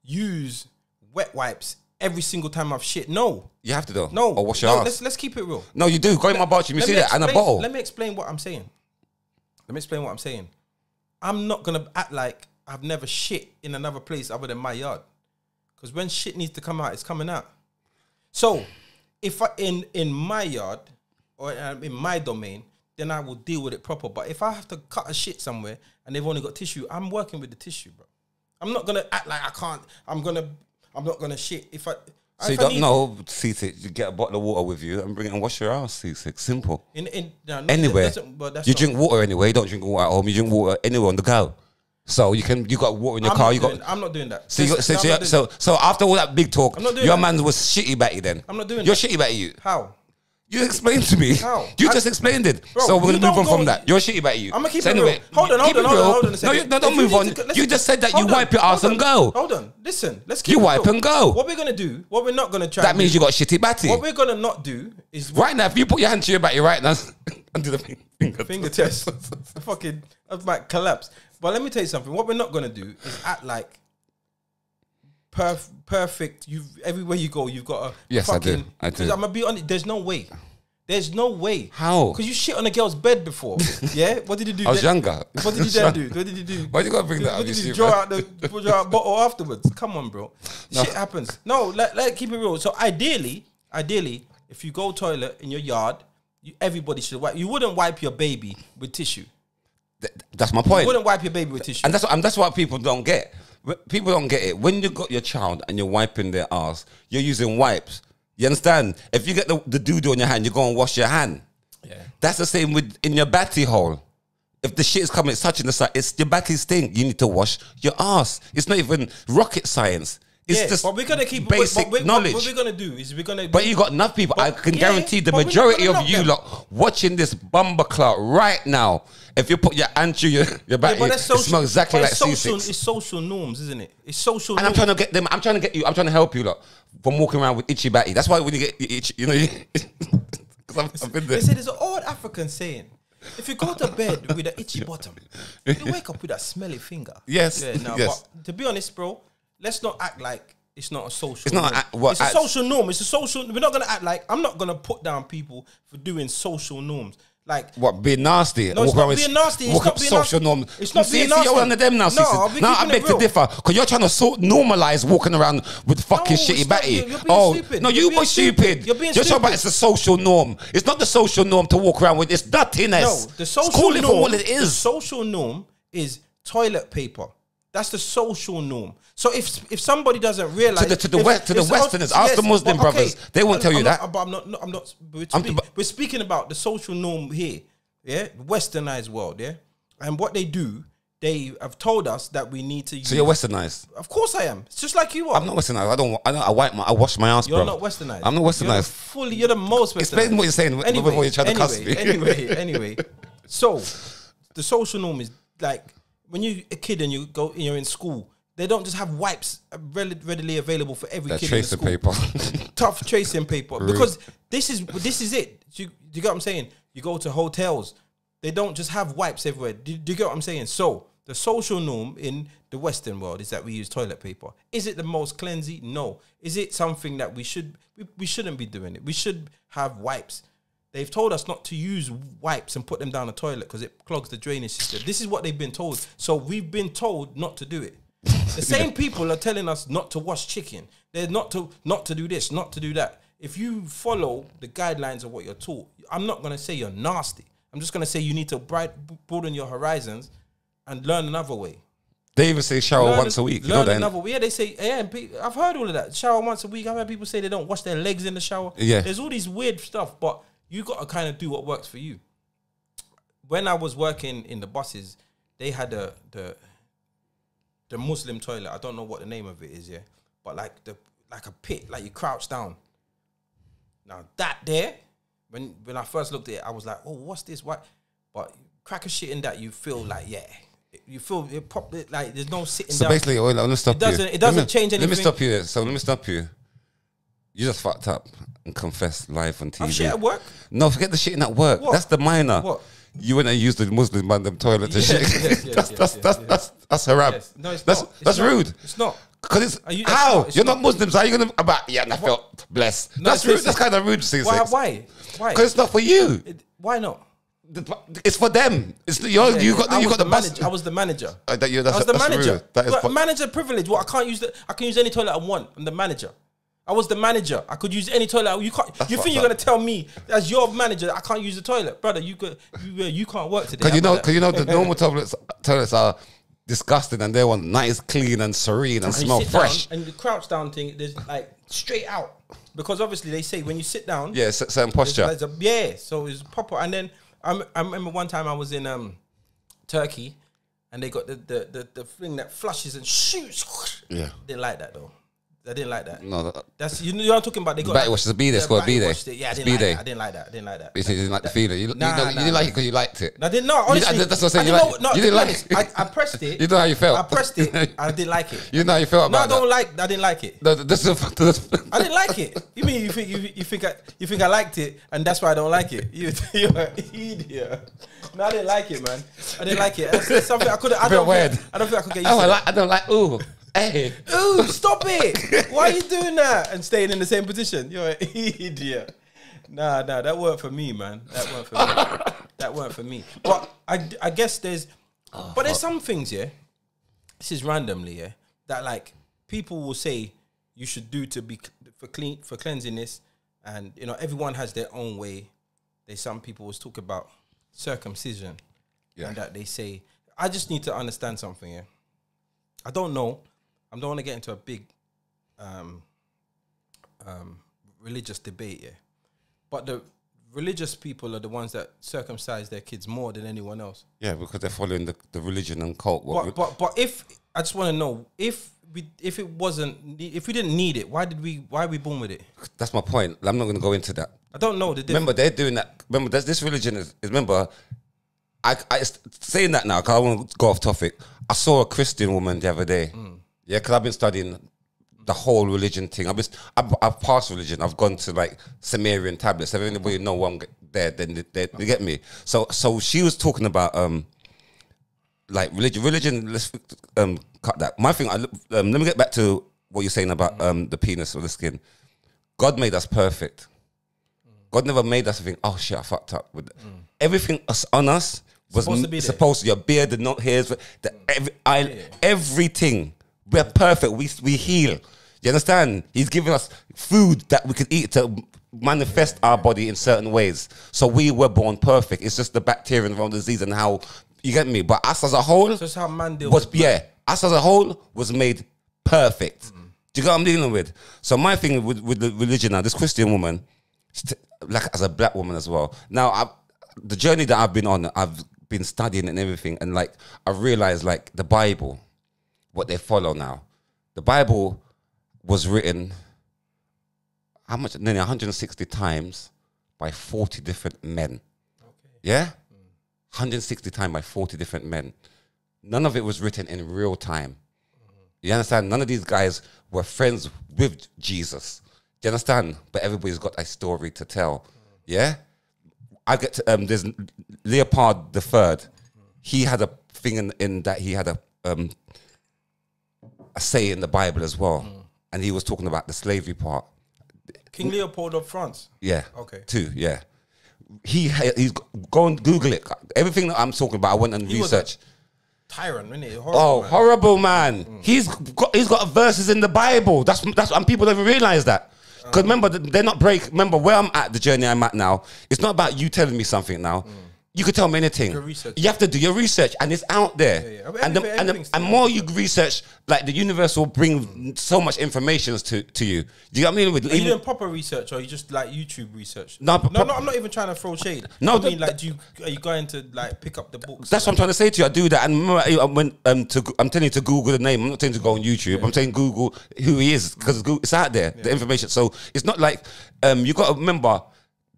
use wet wipes every single time I've shit. No, you have to though. No, or wash your ass. Let's keep it real. No, you do. Go in my bathroom. You see that and a bottle. Let me explain what I'm saying. I'm not gonna act like I've never shit in another place other than my yard. Because when shit needs to come out, it's coming out. So, if in my yard or in my domain, then I will deal with it proper. But if I have to cut a shit somewhere and they've only got tissue, I'm working with the tissue, bro. I'm not gonna act like I can't. I'm not gonna shit. So you don't know, Ceesix, you get a bottle of water with you and bring it and wash your ass, Ceesix. Simple. Anywhere. You drink water anyway. You don't drink water at home. You drink water anywhere on the go. So you got water in your car. I'm not doing that. So after all that big talk, your man was shitty batty then. I'm not doing You're that. shitty batty you. How? You explained to me. How? You just explained it. Bro, so we're going to move on from that. You're shitty batty you. I'm going to keep it real. Hold on a second. No, don't move on. You just said that you wipe your ass and go. Hold on. Listen, let's keep You it wipe real. and go. What we're going to do, what we're not going to try. That means you got shitty batty. What we're going to not do is. Right now, if you put your hand to your batty right now, and do the finger test. I might collapse. But let me tell you something. What we're not going to do is act like perfect. Everywhere you go, you've got a yes, fucking. I do. I'm going to be honest. There's no way. There's no way. How? Because you shit on a girl's bed before. Yeah? What did you do? I was younger. What did you then do? What did you do? Why you gotta bring that up? What did you draw out the bottle afterwards? Come on, bro. No. Shit happens. No, let keep it real. So ideally, if you go toilet in your yard, everybody should wipe. You wouldn't wipe your baby with tissue. That's my point. You wouldn't wipe your baby with tissue. And that's what people don't get. People don't get it. When you got your child and you're wiping their ass, you're using wipes. You understand? If you get the doodoo on your hand, you go and wash your hand. Yeah. That's the same with in your batty hole. If the shit is coming, it's touching the side, it's your batty's thing. You need to wash your ass. It's not even rocket science. It's just but we're gonna keep basic knowledge. What we're gonna do is we're gonna. But you got enough people. I can guarantee the majority of you lot watching this bumper clout right now. If you put your hand through your batty, it smells exactly like Ceesix. It's social norms, isn't it? It's social. And I'm trying to get them. I'm trying to get you. I'm trying to help you lot from walking around with itchy batty. That's why when you get itchy, you know. Because I've been there. They say there's an old African saying. If you go to bed with an itchy bottom, you wake up with that smelly finger. Yes. Yeah, no, yes. But to be honest, bro, let's not act like it's not a social. It's norm. not. It's a social norm. It's a social. We're not gonna act like. I'm not gonna put down people for doing social norms. Like what, being nasty? No, it's not being nasty. It's not being social nasty. norm. It's not being nasty. You're one of them now, No, now I beg to differ because you're trying to normalize walking around with fucking shitty batty. You're stupid. No, you were stupid. You're talking about it's a social norm. It's not the social norm to walk around with. It's nothingness. No, the social Call it norm. for what it is. The social norm is toilet paper. That's the social norm. So if somebody doesn't realize to the Westerners, ask the Muslim brothers, they won't tell you that. But I'm not. We're speaking about the social norm here. Yeah, westernized world. Yeah, and what they do, they have told us that we need to use. So you're westernized? Of course I am. It's just like you are. I'm not westernized. I wash my ass, bro. You're not westernized. I'm not westernized. You're the most westernized. Explain what you're saying before you're trying to cuss me. Anyway. So the social norm is like when you're a kid and you're in school, they don't just have wipes readily available for every kid in the school. Tracing paper. Tough tracing paper. Because this is it. Do you get what I'm saying? You go to hotels, they don't just have wipes everywhere. Do you get what I'm saying? So the social norm in the Western world is that we use toilet paper. Is it the most cleansy? No. Is it something that we shouldn't be doing it? We should have wipes. They've told us not to use wipes and put them down the toilet because it clogs the drainage system. This is what they've been told. So we've been told not to do it. The same people are telling us not to wash chicken. They're not to do this, not to do that. If you follow the guidelines of what you're taught, I'm not going to say you're nasty. I'm just going to say you need to broaden your horizons and learn another way. They even say shower once a week. Learn another way. Yeah, they say, I've heard all of that. Shower once a week. I've heard people say they don't wash their legs in the shower. Yeah. There's all these weird stuff, but you got to kind of do what works for you. When I was working in the buses, they had the Muslim toilet. I don't know what the name of it is, yeah. But like a pit, like you crouch down. Now that there, when I first looked at it, I was like, oh, what's this? What? But crack a shit in that, you feel like, yeah. You feel it pop like there's no sitting down. So basically, let me stop you. It doesn't change anything. Let me stop you there. So let me stop you. You just fucked up and confessed live on TV. I'm shit at work? No, forget the shit in at work. What? That's the minor. What? You went and used the Muslim random toilet to shit. That's haram. Yes. No, it's not. That's rude. It's not. Because how? You're not Muslims. How are you going to and I felt blessed. No, that's rude. That's kind of rude to say. Why? Because it's not for you. Why not? It's for them. You got the manager. I was the manager. I was the manager. That is manager privilege. What I can use any toilet I want. I'm the manager. I was the manager. I could use any toilet. You can't. You think you're gonna tell me as your manager that I can't use the toilet, brother? You can't work today. Because you know the normal toilets are disgusting and they want nice, clean and serene and smell fresh. And the crouch down thing, there's like straight out. Because obviously they say when you sit down, Yeah, certain posture. So it's proper. And then I remember one time I was in Turkey, and they got the thing that flushes and shoots. Yeah. Didn't like that though. I didn't like that. No, that's you know what I'm talking about. They got batty wash. It's a B-day. It's called a B-day. Yeah, I didn't like that. You didn't like the feeling. You didn't like it because you liked it. I didn't know. Honestly, that's what I'm saying. You didn't like it. I pressed it. You know how you felt. I pressed it. I didn't like it. You know how you felt about that. I didn't like it. No, I didn't like it. You mean you think I liked it, and that's why I don't like it? You're an idiot. No, I didn't like it, man. I didn't like it. That's something I couldn't. I don't think I could get used to it. I don't like. Ooh. Hey. Ooh, stop it. Why are you doing that and staying in the same position? You're an idiot. Nah, that weren't for me, man. That weren't for me. But I guess there's some things, yeah. This is randomly, yeah, that like people will say you should do to be for cleansiness, and you know everyone has their own way. Some people will talk about circumcision, and that they say I just need to understand something, yeah. I don't know. I don't want to get into a big religious debate, yeah. But the religious people are the ones that circumcise their kids more than anyone else. Yeah, because they're following the religion and cult. But if I just want to know if we didn't need it, why are we born with it? That's my point. I'm not going to go into that. I don't know the difference. Remember, they're doing that. Remember, this religion is remember. I saying that now because I want to go off topic. I saw a Christian woman the other day. Yeah, because I've been studying the whole religion thing. I've passed religion. I've gone to like Sumerian tablets. If anybody know what I'm there, then they get me. So she was talking about like religion. Let's cut that. My thing. Let me get back to what you're saying about the penis or the skin. God made us perfect. God never made us think, oh shit, I fucked up with everything on us. Was supposed to your beard, the not hairs, everything. We're perfect. We heal. You understand? He's giving us food that we could eat to manifest our body in certain ways. So we were born perfect. It's just the bacteria and disease and how you get me. But us as a whole, just how man deals with us as a whole was made perfect. Do you get what I'm dealing with? So my thing with the religion now, this Christian woman, like as a black woman as well. Now the journey that I've been on, I've been studying and everything, and like I realized like the Bible, what they follow now. The Bible was written how much? Nearly 160 times by 40 different men. Okay. Yeah? 160 times by 40 different men. None of it was written in real time. You understand? None of these guys were friends with Jesus. Do you understand? But everybody's got a story to tell. Yeah? I get to, there's Leopold III. He had a thing in that he had a say in the Bible as well. And he was talking about the slavery part. King Leopold of France? Yeah. Okay. Too, yeah. He's go and Google it. Everything that I'm talking about, I went and researched. Tyrant, isn't he? Horrible man. He's got verses in the Bible. That's and people don't even realize that. Because remember, they're not remember where I'm at, the journey I'm at now. It's not about you telling me something now. You could tell me anything. You have to do your research, and it's out there. And more you research, like the universe will bring so much information to you. Do you know what I mean? Are you doing proper research, or are you just like YouTube research? No, I'm not even trying to throw shade. No, I mean, like, are you going to like pick up the books? That's what I'm trying to say to you. I do that, and remember, I'm telling you to Google the name. I'm not telling you to go on YouTube. I'm saying Google who he is because it's out there, the information. So it's not like you got to remember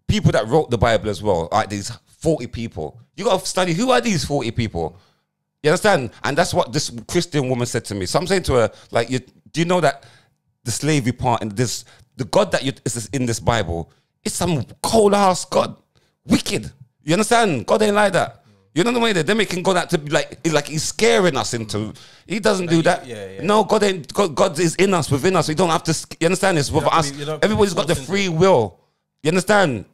people that wrote the Bible as well. Like these 40 people. You got to study who are these 40 people. You understand? And that's what this Christian woman said to me. So I'm saying to her, like, do you know that the slavery part in this, the God that is in this Bible, it's some cold ass God, wicked. You understand? God ain't like that. You know the way that they're making God out to be like he's scaring us into. He doesn't do that. Yeah. No, God ain't. God is in us, within us. We don't have to. You understand? It's with us. Everybody's got the free will. You understand?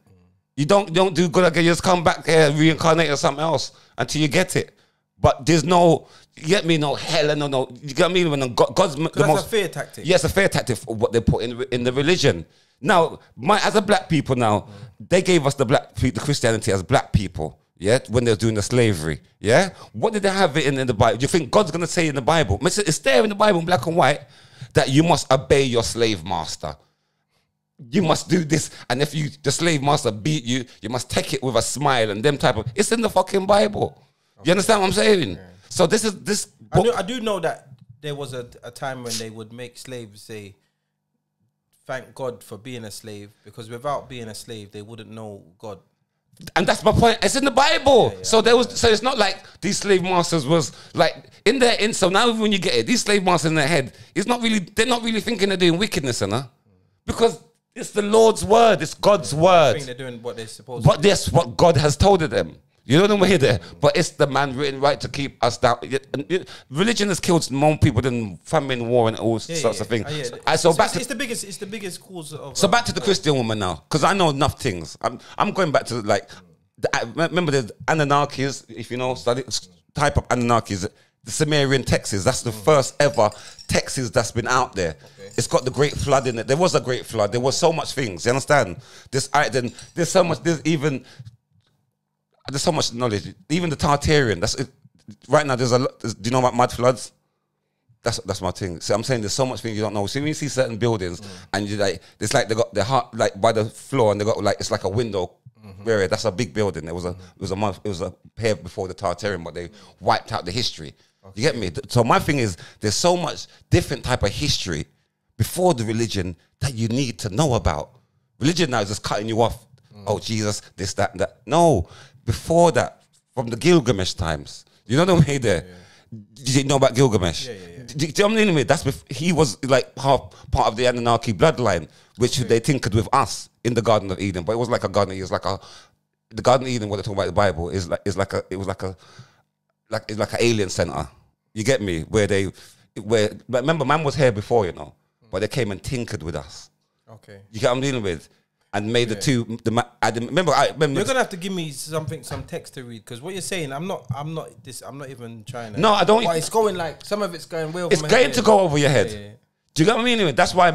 You don't do good again. You just come back here, reincarnate or something else until you get it. But there's no, you get me, no hell and no. You get me? When God's the that's most, a fear tactic. Yes, a fear tactic for what they put in the religion. Now, as a black people now, they gave us the Christianity as black people. Yeah, when they were doing the slavery. Yeah, what did they have it in the Bible? Do you think God's gonna say in the Bible? It's there in the Bible in black and white that you must obey your slave master. you must do this, and if the slave master beat you, you must take it with a smile and them type of. It's in the fucking Bible. You understand what I'm saying? Yeah. So this is this. I do know that there was a time when they would make slaves say, "Thank God for being a slave," because without being a slave, they wouldn't know God. And that's my point. It's in the Bible. So there was. So it's not like these slave masters was like in their in. So now when you get it, these slave masters in their head, it's not really. They're not really thinking they're doing wickedness, because it's the Lord's word. It's God's word. I think they're doing what they're supposed to. But that's what God has told them. You know what I mean? There, but it's the man written right to keep us down. Religion has killed more people than famine, war, and all sorts of things. It's the biggest cause of. So back to the Christian woman now, because I know enough things. I'm going back to like, remember the Anunnakis. If you know, type of Anunnakis, the Sumerian Texas. That's the first ever Texas that's been out there. Okay. It's got the great flood in it. There was a great flood. There was so much things. You understand? There's so much. There's so much knowledge. Even the Tartarian. That's it. Right now. Do you know about mud floods? That's my thing. So I'm saying there's so much things you don't know. So when you see certain buildings and you like, it's like they got their heart like by the floor and they got like it's like a window area. That's a big building. It was a pair before the Tartarian, but they wiped out the history. Okay. You get me? So my thing is there's so much different type of history before the religion that you need to know about. Religion now is just cutting you off. Oh Jesus, this, that, and that. No. Before that, from the Gilgamesh times, you know the way there. Did you know about Gilgamesh? Do you know what I mean? He was like part of the Anunnaki bloodline, which they tinkered with us in the Garden of Eden. But it was like a garden. It was like the Garden of Eden. What they talk about in the Bible is like an alien center. You get me? But remember, man was here before, but they came and tinkered with us. Okay, you get what I'm dealing with. And made the two. Remember. You're gonna have to give me some text to read, because what you're saying, I'm not even trying to. No, I don't. But it's going like some of it's going well. It's going to go over your head. Yeah. Do you get what I mean? Anyway, that's why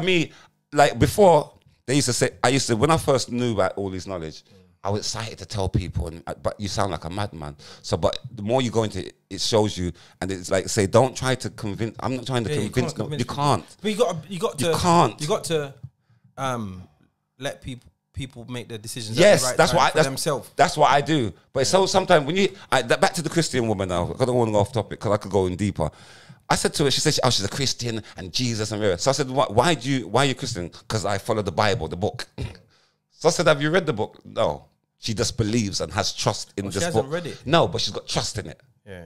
like before they used to say. When I first knew about all this knowledge, I was excited to tell people, but you sound like a madman. So, but the more you go into it, it shows you, and it's like say, don't try to convince. I'm not trying to convince. You can't. But you got to let people make their decisions. Yes, that's themselves. That's what I do. But so sometimes when back to the Christian woman now, I don't want to go off topic because I could go in deeper. I said to her, she said, she's a Christian and Jesus and Mary. So I said, why are you Christian? Because I follow the Bible, the book. So I said, have you read the book? No. She just believes and has trust in this book. She hasn't read it. No, but she's got trust in it. Yeah.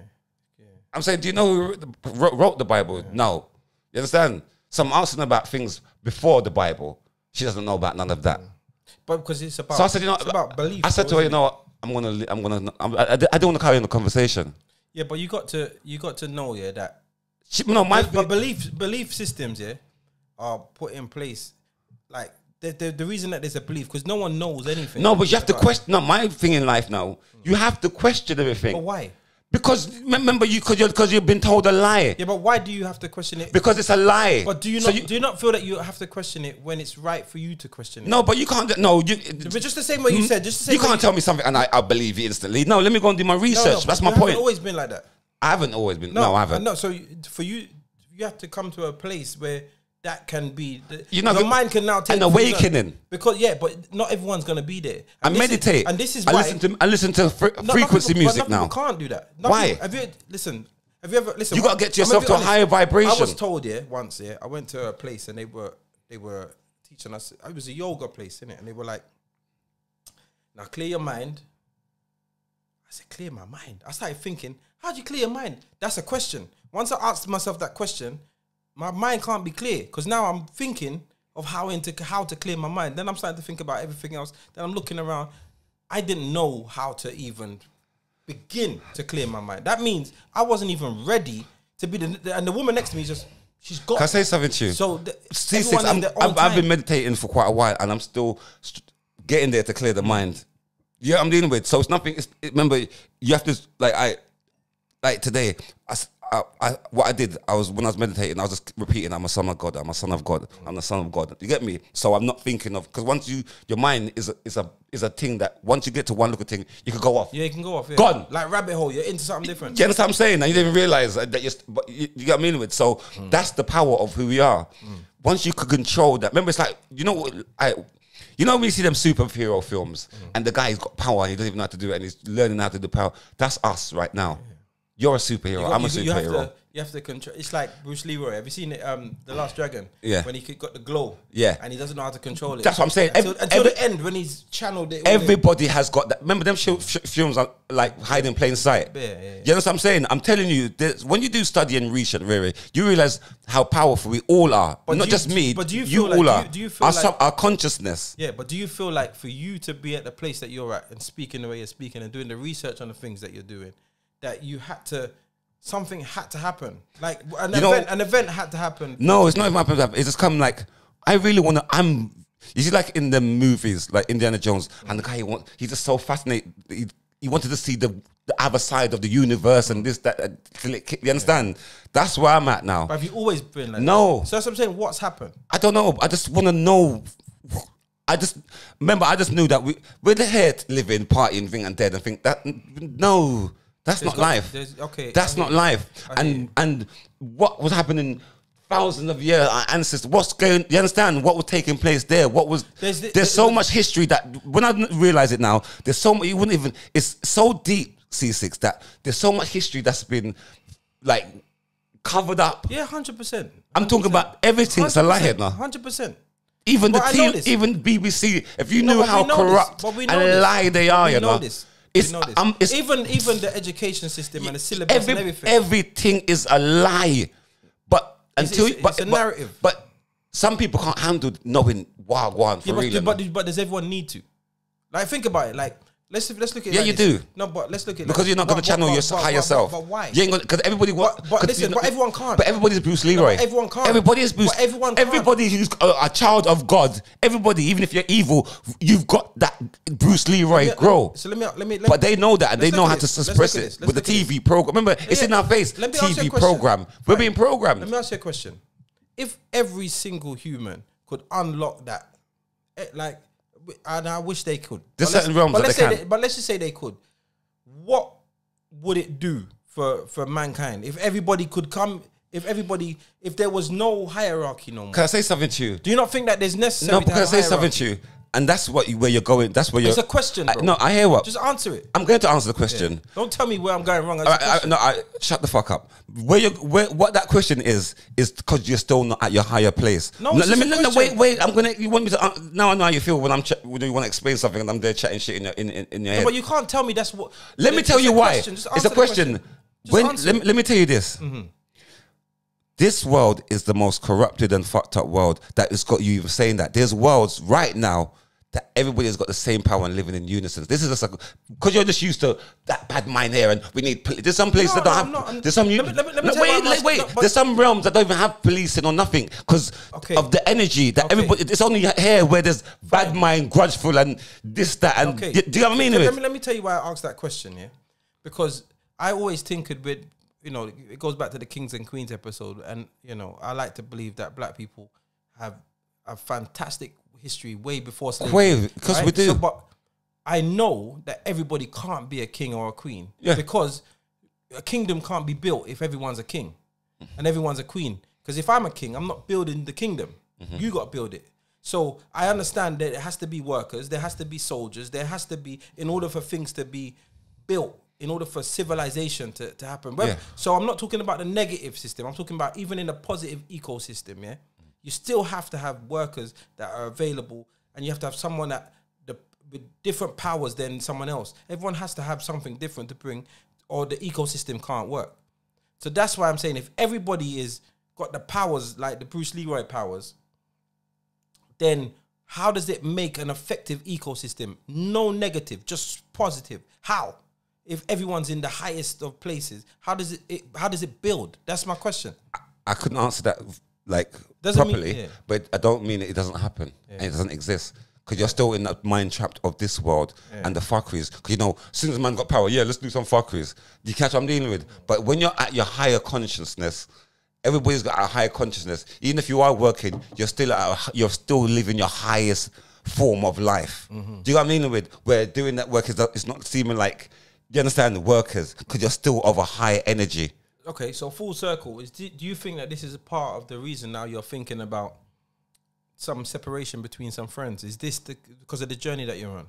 I'm saying, do you know who wrote the Bible? Yeah. No. You understand? So I'm asking about things before the Bible. She doesn't know about none of that. But because it's about, so I said, it's about belief. I said to her, I don't want to carry on the conversation. Yeah, but you got to know, that. But belief systems, are put in place. Like the reason that there's a belief, because no one knows anything. No, but you have to question. No, my thing in life now, you have to question everything. But why? Because remember, because you've been told a lie. Yeah, but why do you have to question it? Because it's a lie. But do you not feel that you have to question it when it's right for you to question it? No, but you can't. No, but just the same way you said. Just the same. You can't tell me something and I believe it instantly. No, let me go and do my research. That's my point. You haven't always been like that. I haven't always been. No, I haven't. No, so for you have to come to a place where that can be. Your mind can now take an awakening. But not everyone's gonna be there. And meditate. And this is why I listen to frequency music now. People can't do that. Why? Have you ever listened? You gotta get yourself to a higher vibration. I was told once. I went to a place and they were teaching us. It was a yoga place, innit? And they were like, "Now clear your mind." I said, "Clear my mind." I started thinking, how do you clear your mind? That's a question. Once I asked myself that question, my mind can't be clear, because now I'm thinking of how to clear my mind. Then I'm starting to think about everything else. Then I'm looking around. I didn't know how to even begin to clear my mind. That means I wasn't even ready to be and the woman next to me she's got. Can I say something to you? So I've been meditating for quite a while, and I'm still getting there to clear the mind. Yeah, I'm dealing with. So it's nothing. Remember, you have to like today. What I did, when I was meditating, I was just repeating, I'm a son of God, I'm a son of God, I'm the son of God. You get me? So I'm not thinking of, because once your mind is a thing that once you get to one little thing, you can go off. Yeah, you can go off. Yeah. Gone. Like rabbit hole, you're into something different. You understand what I'm saying? And you didn't even realize that you get what I mean with. So that's the power of who we are. once you could control that, remember, it's like, you know, when you see them superhero films and the guy's got power and he doesn't even know how to do it and he's learning how to do power. That's us right now. You're a superhero. I'm a superhero. You have to control. It's like Bruce Leroy. Have you seen it? The Last Dragon. Yeah. When he got the glow. Yeah. And he doesn't know how to control it. That's what I'm saying. Until the end, when he's channeled it. Everybody has got that. Remember them films are like hide in plain sight. Yeah. You know what I'm saying? I'm telling you, when you do study and research, really, you realize how powerful we all are. But not just me. But do you feel all are. Do you feel our consciousness? Yeah. But do you feel like for you to be at the place that you're at and speaking the way you're speaking and doing the research on the things that you're doing, that you had to? Something had to happen. Like an event had to happen. No, it's not even happened. It's just come like, I really want to, you see like in the movies, like Indiana Jones, and the guy, he's just so fascinated. He wanted to see the other side of the universe and this, that, you understand? Yeah. That's where I'm at now. But have you always been like No. That? So that's what I'm saying, what's happened? I don't know. I just want to know. I just knew that we're here living, partying, thing and dead and think that, no. That's not life. That's not life. And what was happening thousands of years, our ancestors, you understand what was taking place there? There's so much history that when I realize it now, there's so much, it's so deep, Ceesix, that there's so much history that's been like covered up. Yeah, 100%. I'm talking about everything's a lie here now. 100%. Even even BBC, if you knew how corrupt and lie they are, you know. Even the education system and the syllabus and everything. Everything is a lie. But it's a narrative. But some people can't handle knowing wagwan for real. But does everyone need to? Like, think about it. Like, let's look at it. Yeah, like you this. do. No, but let's look at it. Because you're not going to channel your higher self. But why? You ain't gonna, because everybody wants. But listen, but everyone can't. But everybody's Bruce Leroy. No, everyone can't. Everybody is Bruce. But everyone can't. Everybody who's a child of God. Everybody, even if you're evil, you've got that Bruce Leroy grow. So let me. But they know that, and they know how to suppress it with the TV program. Remember, it's in our face. TV program. We're being programmed. Let me ask you a question. If every single human could unlock that, like. And I wish they could. There's certain realms that they can. But let's just say they could. What would it do for mankind if everybody could come? If there was no hierarchy no more? Can I say something to you? Do you not think that there's necessary? No, because I say something to you, and that's where you're going. That's where you're. It's a question, bro. No, I hear what. Just answer it. I'm going to answer the question. Yeah. Don't tell me where I'm going wrong. Shut the fuck up. What that question is because you're still not at your higher place. No, wait. You want me to? Now I know how you feel when you want to explain something and I'm there chatting shit in your head. But you can't tell me that's what. Let me tell you why. It's a question. Let me tell you this. Mm-hmm. This world is the most corrupted and fucked up world that has got you even saying that. There's worlds right now that everybody has got the same power and living in unison. This is just like, because you're just used to that bad mind here and we need there's some places that don't have, there's some, there's some realms that don't even have policing or nothing because of the energy that everybody, it's only here where there's bad mind, grudgeful and this, that, and do you know what I mean? Let me tell you why I asked that question, yeah? Because I always tinkered with, you know, it goes back to the Kings and Queens episode, and you know, I like to believe that black people have a fantastic history way before slavery. Because we do. But I know that everybody can't be a king or a queen because a kingdom can't be built if everyone's a king and everyone's a queen. Because if I'm a king, I'm not building the kingdom. You got to build it. So I understand that it has to be workers, there has to be soldiers, there has to be, in order for things to be built, in order for civilization to happen. So I'm not talking about the negative system. I'm talking about even in a positive ecosystem, yeah? You still have to have workers that are available and you have to have someone with different powers than someone else. Everyone has to have something different to bring or the ecosystem can't work. So that's why I'm saying if everybody is got the powers like the Bruce Leroy powers, then how does it make an effective ecosystem? No negative, just positive. How? If everyone's in the highest of places, how does it build? That's my question. I couldn't answer that properly, but I don't mean it doesn't happen and it doesn't exist because you're still in that mind trapped of this world and the fuckeries. Because you know, as soon as man got power, let's do some fuckeries. Do you catch what I'm dealing with? But when you're at your higher consciousness, everybody's got a higher consciousness. Even if you are working, you're still living your highest form of life. Do you know what I'm dealing with? Where doing that work it's not seeming like. You understand the workers because you're still of a high energy. Okay, so full circle. Do you think that this is a part of the reason now you're thinking about some separation between some friends? Is this because of the journey that you're on?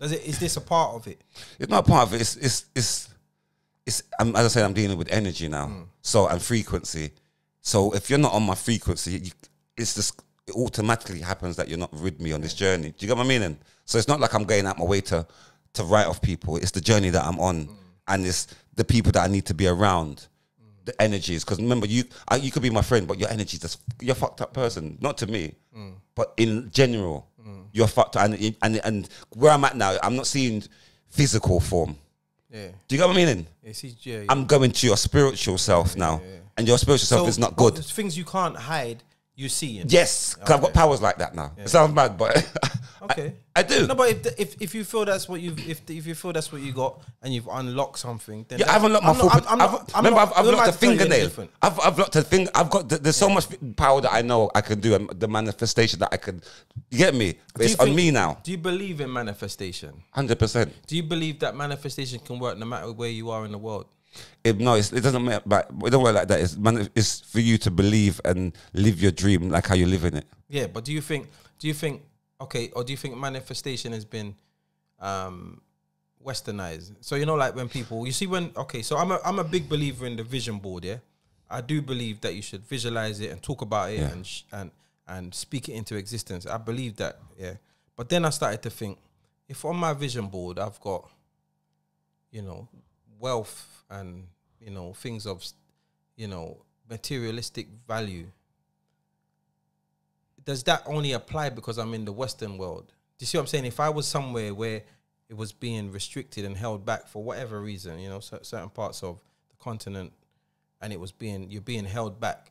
Is this a part of it? It's not part of it. It's as I said, I'm dealing with energy now. So, and frequency. So if you're not on my frequency, it's just, it automatically happens that you're not with me on this journey. Do you get what I mean? So it's not like I'm going out my way to write off people. It's the journey that I'm on, and it's the people that I need to be around. The energies, because remember, you could be my friend, but your energy you're a fucked up person. Not to me, but in general, you're fucked up. And where I'm at now, I'm not seeing physical form. Yeah. Do you get what I mean? Yeah. I'm going to your spiritual self now, and your spiritual self is not good. Things you can't hide, you see. Yes, because I've got powers like that now. It sounds bad, but okay, I do. No, but if you feel that's what if you feel that's what you got and you've unlocked something, then I've unlocked my full. Remember, I've locked a fingernail. I've locked a thing. I've got there's so much power that I know I can do, and the manifestation that I could. You get me? But it's on me now. Do you believe in manifestation? 100%. Do you believe that manifestation can work no matter where you are in the world? No, it doesn't matter. It don't work like that. It's for you to believe and live your dream like how you live in it. Yeah, but do you think? Okay, or do you think manifestation has been westernized? So like when people, you see so I'm a big believer in the vision board. Yeah, I do believe that you should visualize it and talk about it and speak it into existence. I believe that. Yeah, but then I started to think, if on my vision board I've got, wealth and things of, materialistic value, does that only apply because I'm in the Western world? Do you see what I'm saying? If I was somewhere where it was being restricted and held back for whatever reason, certain parts of the continent, and you're being held back,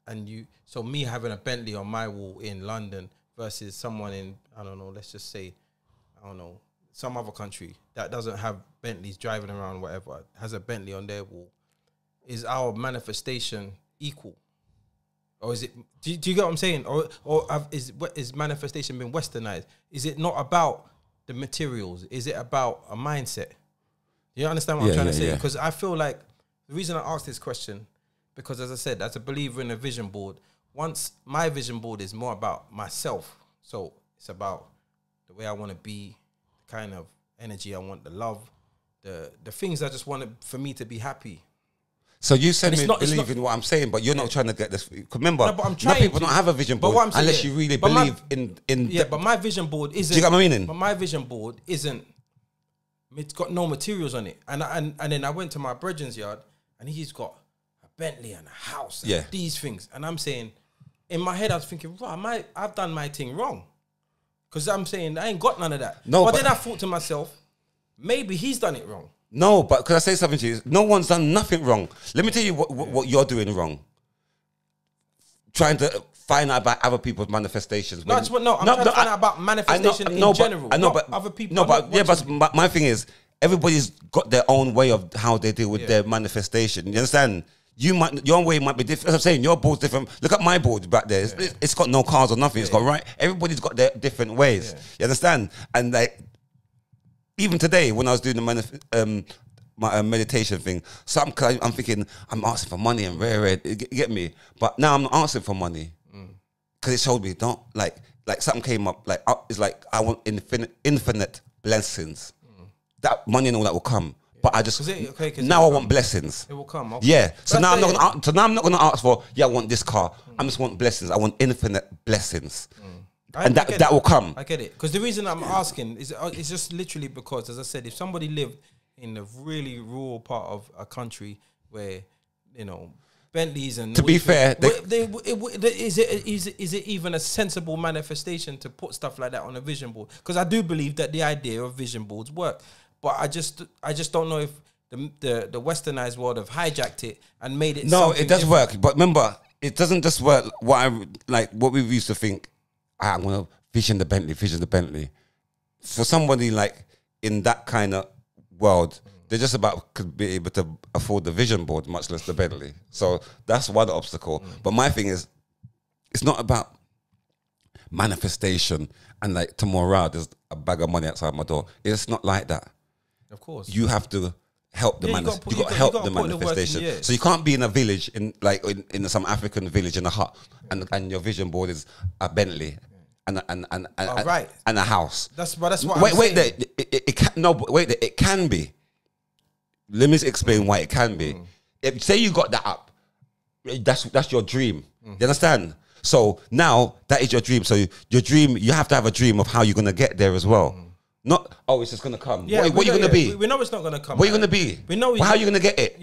and so me having a Bentley on my wall in London versus someone in, I don't know, let's just say, I don't know, some other country that doesn't have Bentleys driving around, whatever, has a Bentley on their wall, is our manifestation equal? Or is it? Do you get what I'm saying? Or is manifestation been westernized? Is it not about the materials? Is it about a mindset? You understand what I'm trying to say? Because I feel like the reason I asked this question, because as I said, as a believer in a vision board, once my vision board is more about myself, so it's about the way I want to be, the kind of energy I want, the love, the things I just want for me to be happy. So you said me believe in what I'm saying, but you're not trying to get this. Remember, no, but I'm trying people don't have a vision board unless you really believe in. Yeah, but my vision board isn't. Do you get what I mean? But my vision board isn't. It's got no materials on it, and then I went to my brethren's yard, and he's got a Bentley and a house, and these things, and I'm saying, in my head, I was thinking, right, I've done my thing wrong, because I'm saying I ain't got none of that. No, but then I thought to myself, maybe he's done it wrong. No, but could I say something to you? No one's done nothing wrong. Let me tell you what you're doing wrong. Trying to find out about other people's manifestations. I'm trying to find out about manifestation in general. I know, but other people. No, but my thing is, everybody's got their own way of how they deal with their manifestation. You understand? Your way might be different. As I'm saying, your board's different. Look at my board back there. It's got no cars or nothing. It's got everybody's got their different ways. You understand? And even today, when I was doing the my meditation thing, I'm thinking I'm asking for money and rare. You get me? But now I'm not asking for money because it showed me don't like something came up it's like I want infinite blessings. That money and all that will come. But I just now I want blessings. It will come. Okay. Yeah. So now I'm not gonna ask for I want this car. I just want blessings. I want infinite blessings. And that will come. I get it. Because the reason I'm asking is it's just literally because, as I said, if somebody lived in a really rural part of a country where, Bentleys and... To be fair... Is it even a sensible manifestation to put stuff like that on a vision board? Because I do believe that the idea of vision boards work. But I just don't know if the westernized world have hijacked it and made it... No, it does work. But remember, it doesn't just work what we used to think. I'm going to vision the Bentley. For somebody in that kind of world, they're just about could be able to afford the vision board, much less the Bentley. So that's one obstacle. But my thing is, it's not about manifestation and tomorrow there's a bag of money outside my door. It's not like that. Of course. You have to help the man. You got to help the manifestation. So you can't be in a village in some African village in a hut, and your vision board is a Bentley and a house. That's what I'm saying. It can be. Let me explain why it can be. If, say you got that up, that's your dream. You understand? So now that is your dream. So your dream, you have to have a dream of how you're gonna get there as well. Not, it's just gonna come. Yeah, what are you gonna be? We know it's not gonna come. What are you gonna be? We know. How are you gonna get it?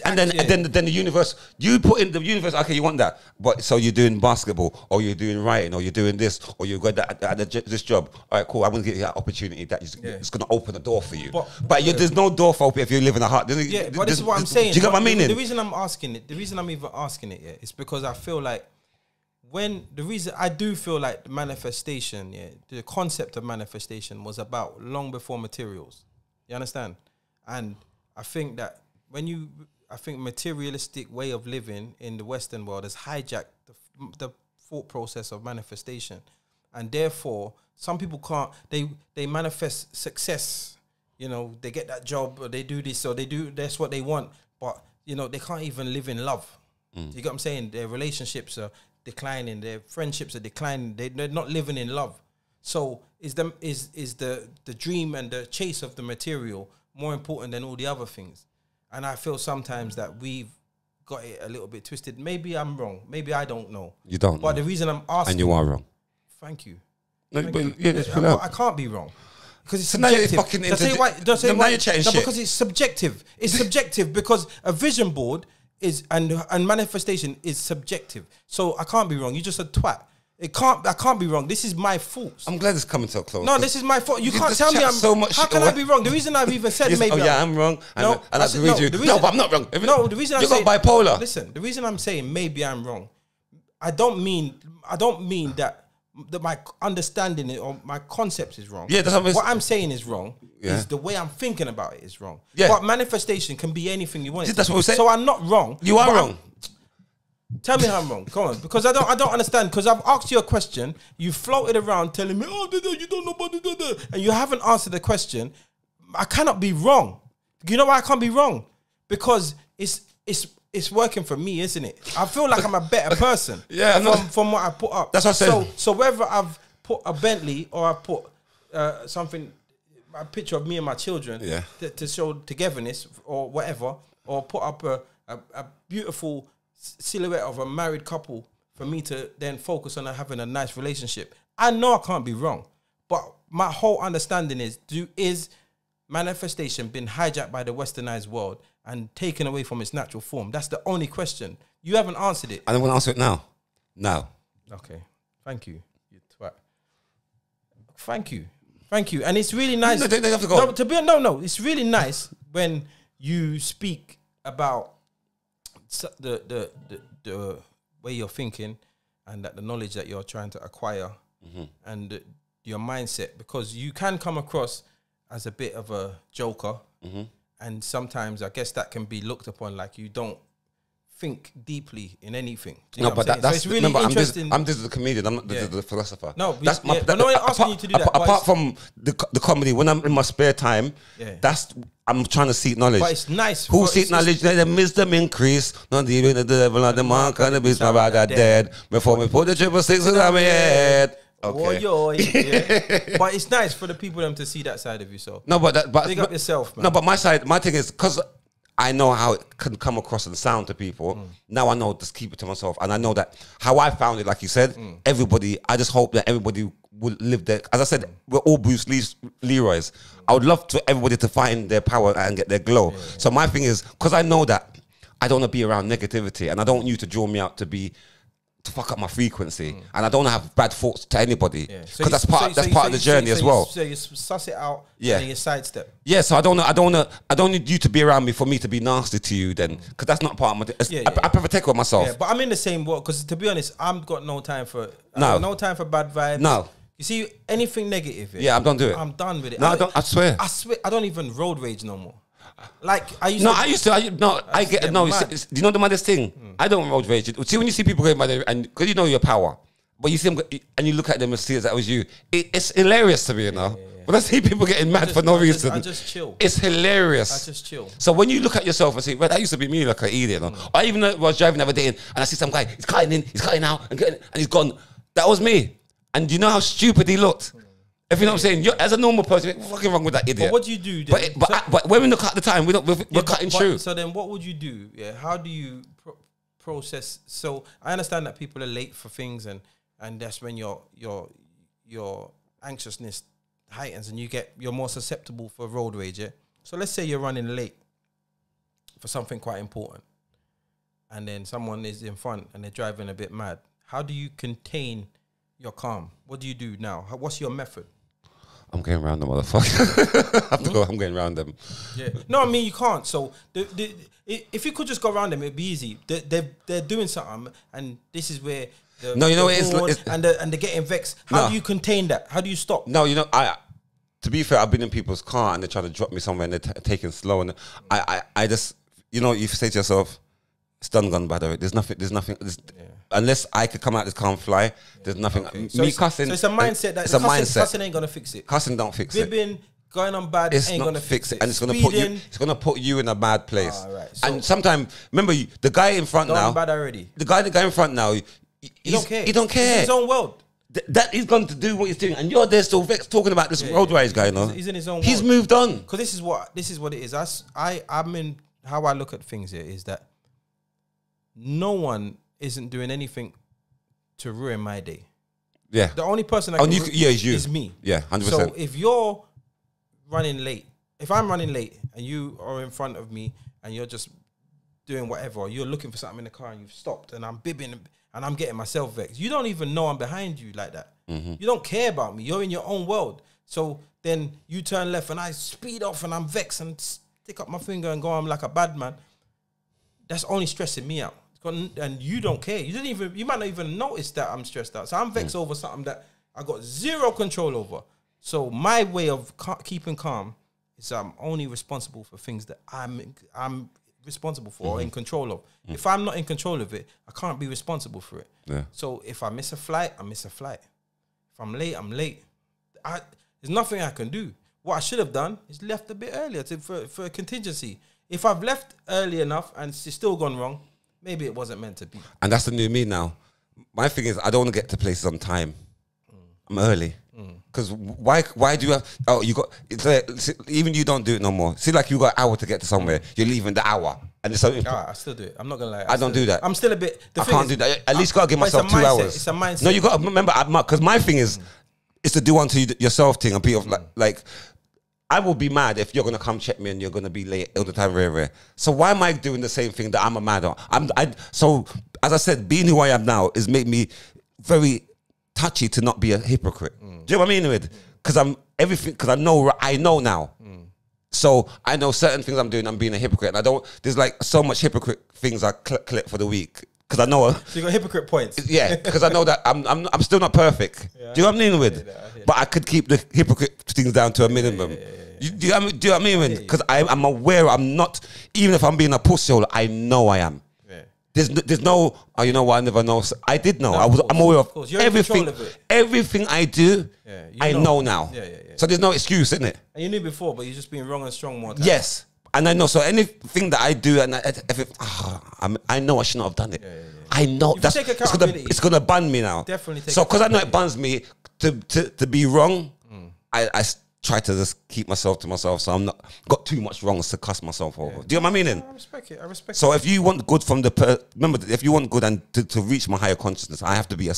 And then the universe. You put in the universe. Okay, you want that, but so you're doing basketball, or you're doing writing, or you're doing this, or you've got this job. All right, cool. I'm gonna give you that opportunity. That is, it's gonna open the door for you. But there's no door for open if you live in a hut. But this is what I'm saying. Do you get my meaning? The reason I'm asking it, the reason I'm even asking it, is because I feel like. The reason I do feel like the manifestation, the concept of manifestation was about long before materials. You understand? And I think that materialistic way of living in the Western world has hijacked the thought process of manifestation. And therefore, some people can't, they manifest success. You know, they get that job, or they do this, or that's what they want. But, you know, they can't even live in love. You get what I'm saying? Their relationships are declining, their friendships are declining, they're not living in love. So is the dream and the chase of the material more important than all the other things? And I feel sometimes that we've got it a little bit twisted. Maybe I'm wrong. Maybe I don't know. You don't. But the reason I'm asking, and you are wrong. Thank you. No, but I can't be wrong. Because it's subjective. Now you're chatting shit. Because it's subjective. It's subjective because a vision board is and manifestation is subjective. So I can't be wrong. You just a twat. I can't be wrong. This is my fault. I'm glad it's coming so close. No, this is my fault. You can't tell me I'm so much. How can I be wrong? The reason I've even said maybe. I'm wrong. And I agree with you. No, but I'm not wrong. No, the reason you got bipolar. Listen, the reason I'm saying maybe I'm wrong, I don't mean that my understanding or my concept is wrong. Yeah, that's what I'm saying is wrong. Is the way I'm thinking about it is wrong. Yeah. But manifestation can be anything you want. That's what we're saying. So I'm not wrong. You are wrong. Tell me how I'm wrong. Come on, because I don't understand. Because I've asked you a question, you floated around telling me, you don't know about it, and you haven't answered the question. I cannot be wrong. You know why I can't be wrong? Because it's working for me, isn't it? I feel like I'm a better person. From what I put up. That's what I said. So whether I've put a Bentley or I put a picture of me and my children to show togetherness or whatever, or put up a beautiful silhouette of a married couple for me to then focus on having a nice relationship. I know I can't be wrong, but my whole understanding is manifestation been hijacked by the westernized world and taken away from its natural form? That's the only question. You haven't answered it. I don't want to answer it now. Now. Okay. Thank you. You twat. Thank you. And it's really nice. No, they have to go. No. It's really nice when you speak about the way you're thinking and that the knowledge that you're trying to acquire and your mindset, because you can come across as a bit of a joker, and sometimes I guess that can be looked upon like you don't think deeply in anything. No, but that's so it's really interesting. I'm just the comedian. I'm not the philosopher. No, I'm not asking you to do that. Apart from the comedy, when I'm in my spare time, I'm trying to seek knowledge. But it's nice. Who seek knowledge? Let the wisdom increase. Not even the devil, not the mark, and the beast, my bag are dead. Before me put the 666 in my head. Okay. But it's nice for the people them to see that side of you. So no, but big up yourself, man. No, but my thing is because I know how it can come across and sound to people. Now I know just keep it to myself, and I know that how I found it. Like you said, everybody. I just hope that everybody will live there. As I said, we're all Bruce Leroy's. I would love to everybody to find their power and get their glow. So my thing is because I know that I don't want to be around negativity, and I don't want you to draw me out to fuck up my frequency, and I don't have bad thoughts to anybody because that's part of the journey as well. So you suss it out, and then you sidestep. Yeah, so I don't need you to be around me for me to be nasty to you then, because that's not part of my. I prefer take care of myself. Yeah, but I'm in the same boat because to be honest, I've got no time for bad vibes. No. You see anything negative? Yeah, I don't do it. I'm done with it. No, I don't. I swear. I don't even road rage no more. Like I used to. Do you know the maddest thing? I don't road rage. See, when you see people going by there, and because you know your power, but you see them and you look at them and see that was you. It's hilarious to me, you know. When I see people getting mad for no reason, I just chill. It's hilarious. I just chill. So when you look at yourself and say, well, that used to be me, like an idiot. Or even though I was driving the other day and I see some guy, he's cutting in, he's cutting out, and he's gone. That was me. And you know how stupid he looked? If you know what I'm saying, you're, as a normal person, what's fucking wrong with that idiot? But what do you do then? But when we look at the time, we're cutting through. So then what would you do? Yeah, how do you process? So I understand that people are late for things, and that's when your anxiousness heightens and you're more susceptible for road rage. Yeah? So let's say you're running late for something quite important, and then someone is in front and they're driving a bit mad. How do you contain your calm? What do you do now? What's your method? I'm going around them, motherfucker. I have to go. I'm going around them. Yeah. No, I mean you can't. So if you could just go around them, it'd be easy. They're doing something, and this is where no, you know what it is, and they're getting vexed. How do you contain that? How do you stop? No, you know, to be fair, I've been in people's car and they're trying to drop me somewhere and they're taking slow, and I just, you know, you say to yourself, it's done, gone bad. There's nothing. Unless I could come out this car and fly, there's nothing. Okay. Me cussing. So it's a mindset that cussing ain't gonna fix it. Cussing don't fix it. Fibbing, going on bad, it's ain't not gonna fix it. And it's gonna put you in a bad place. Right. So and sometimes, remember, the guy in front now. Bad already. The guy in front now. He don't care. He don't care. He's in his own world. That he's gone to do what he's doing, and you're there still vexed talking about this road rage guy. No, he's in his own world. He's moved on. Because this is what it is. I'm in how I look at things here is that no one isn't doing anything to ruin my day. Yeah. The only person that can is me. Yeah, 100%. So if you're running late, if I'm running late and you are in front of me and you're just doing whatever, or you're looking for something in the car and you've stopped and I'm bibbing and I'm getting myself vexed, you don't even know I'm behind you like that. You don't care about me. You're in your own world. So then you turn left and I speed off and I'm vexed and stick up my finger and go, I'm like a bad man. That's only stressing me out. And you don't care. You might not even notice that I'm stressed out. So I'm vexed over something that I got zero control over. So my way of keeping calm is I'm only responsible for things that I'm responsible for or in control of. If I'm not in control of it, I can't be responsible for it. Yeah. So if I miss a flight, I miss a flight. If I'm late, I'm late. There's nothing I can do. What I should have done is left a bit earlier for a contingency. If I've left early enough and it's still gone wrong, maybe it wasn't meant to be. And that's the new me now. My thing is, I don't want to get to places on time. I'm early. Because why do you have... Oh, you got... It's like, even you don't do it no more. See, like you got an hour to get to somewhere. You're leaving the hour. And it's something... I still do it. I'm not going to lie. I don't do that. I'm still a bit... I can't do that. At least got to give myself 2 hours. It's a mindset. No, you got to remember... Because my thing is... It's to do unto yourself thing. And people like... I will be mad if you're going to come check me and you're going to be late all the time, very rare. So why am I doing the same thing that I'm a mad on? So, as I said, being who I am now is made me very touchy to not be a hypocrite. Do you know what I mean with? Because I know now. So I know certain things I'm doing, I'm being a hypocrite. And there's like so much hypocrite things I collect for the week. Because I know... So you got hypocrite points. Yeah, because I know that I'm still not perfect. Yeah, do you know what I mean with? But I could keep the hypocrite things down to a minimum. Do you know what I mean with? Because I'm aware I'm not... Even if I'm being a pusshole, I know I am. Yeah. There's no... Oh, you know what? I never know. I did know. I'm aware of everything. Everything I do, I know now. So there's no excuse, isn't it? And you knew before, but you're just being wrong and strong more times. Yes. And I know, so anything that I do, and I know I shouldn't have done it. I know it's gonna bun me now. Definitely. So because I know it buns me to be wrong, I try to just keep myself to myself, so I'm not got too much wrongs to cuss myself over. Do you know what I mean? I respect it. I respect. So if you want good from remember, if you want good and to reach my higher consciousness, I have to be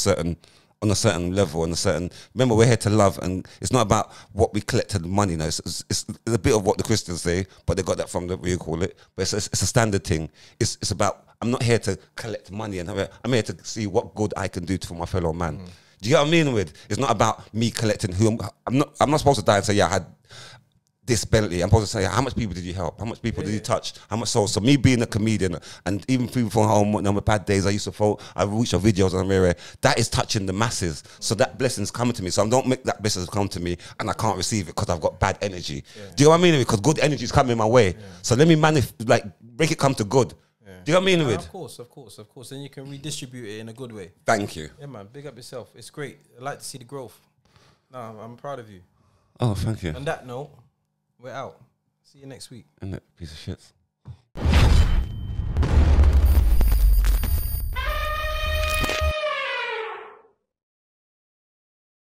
on a certain level, remember, we're here to love, and it's not about what we collected money. No, it's a bit of what the Christians say, but they got that from what you call it. But it's a standard thing. It's about, I'm not here to collect money, and I'm here to see what good I can do for my fellow man. Do you get what I mean with? It's not about me collecting I'm not supposed to die and say, yeah, I had this Bentley. I'm supposed to say, how much people did you help? How much people did you touch? How much souls? So me being a comedian, and even people from home, on my bad days, I used to I watch your videos on Rare. That is touching the masses. So that blessing's coming to me. So I don't make that blessing come to me and I can't receive it because I've got bad energy. Do you know what I mean? Because good energy is coming my way. So let me make it come to good. Do you know what I mean with? Of course. And you can redistribute it in a good way. Thank you. Yeah, man. Big up yourself. It's great. I like to see the growth. No, I'm proud of you. Oh, thank you. On that note, we're out. See you next week. And that piece of shit.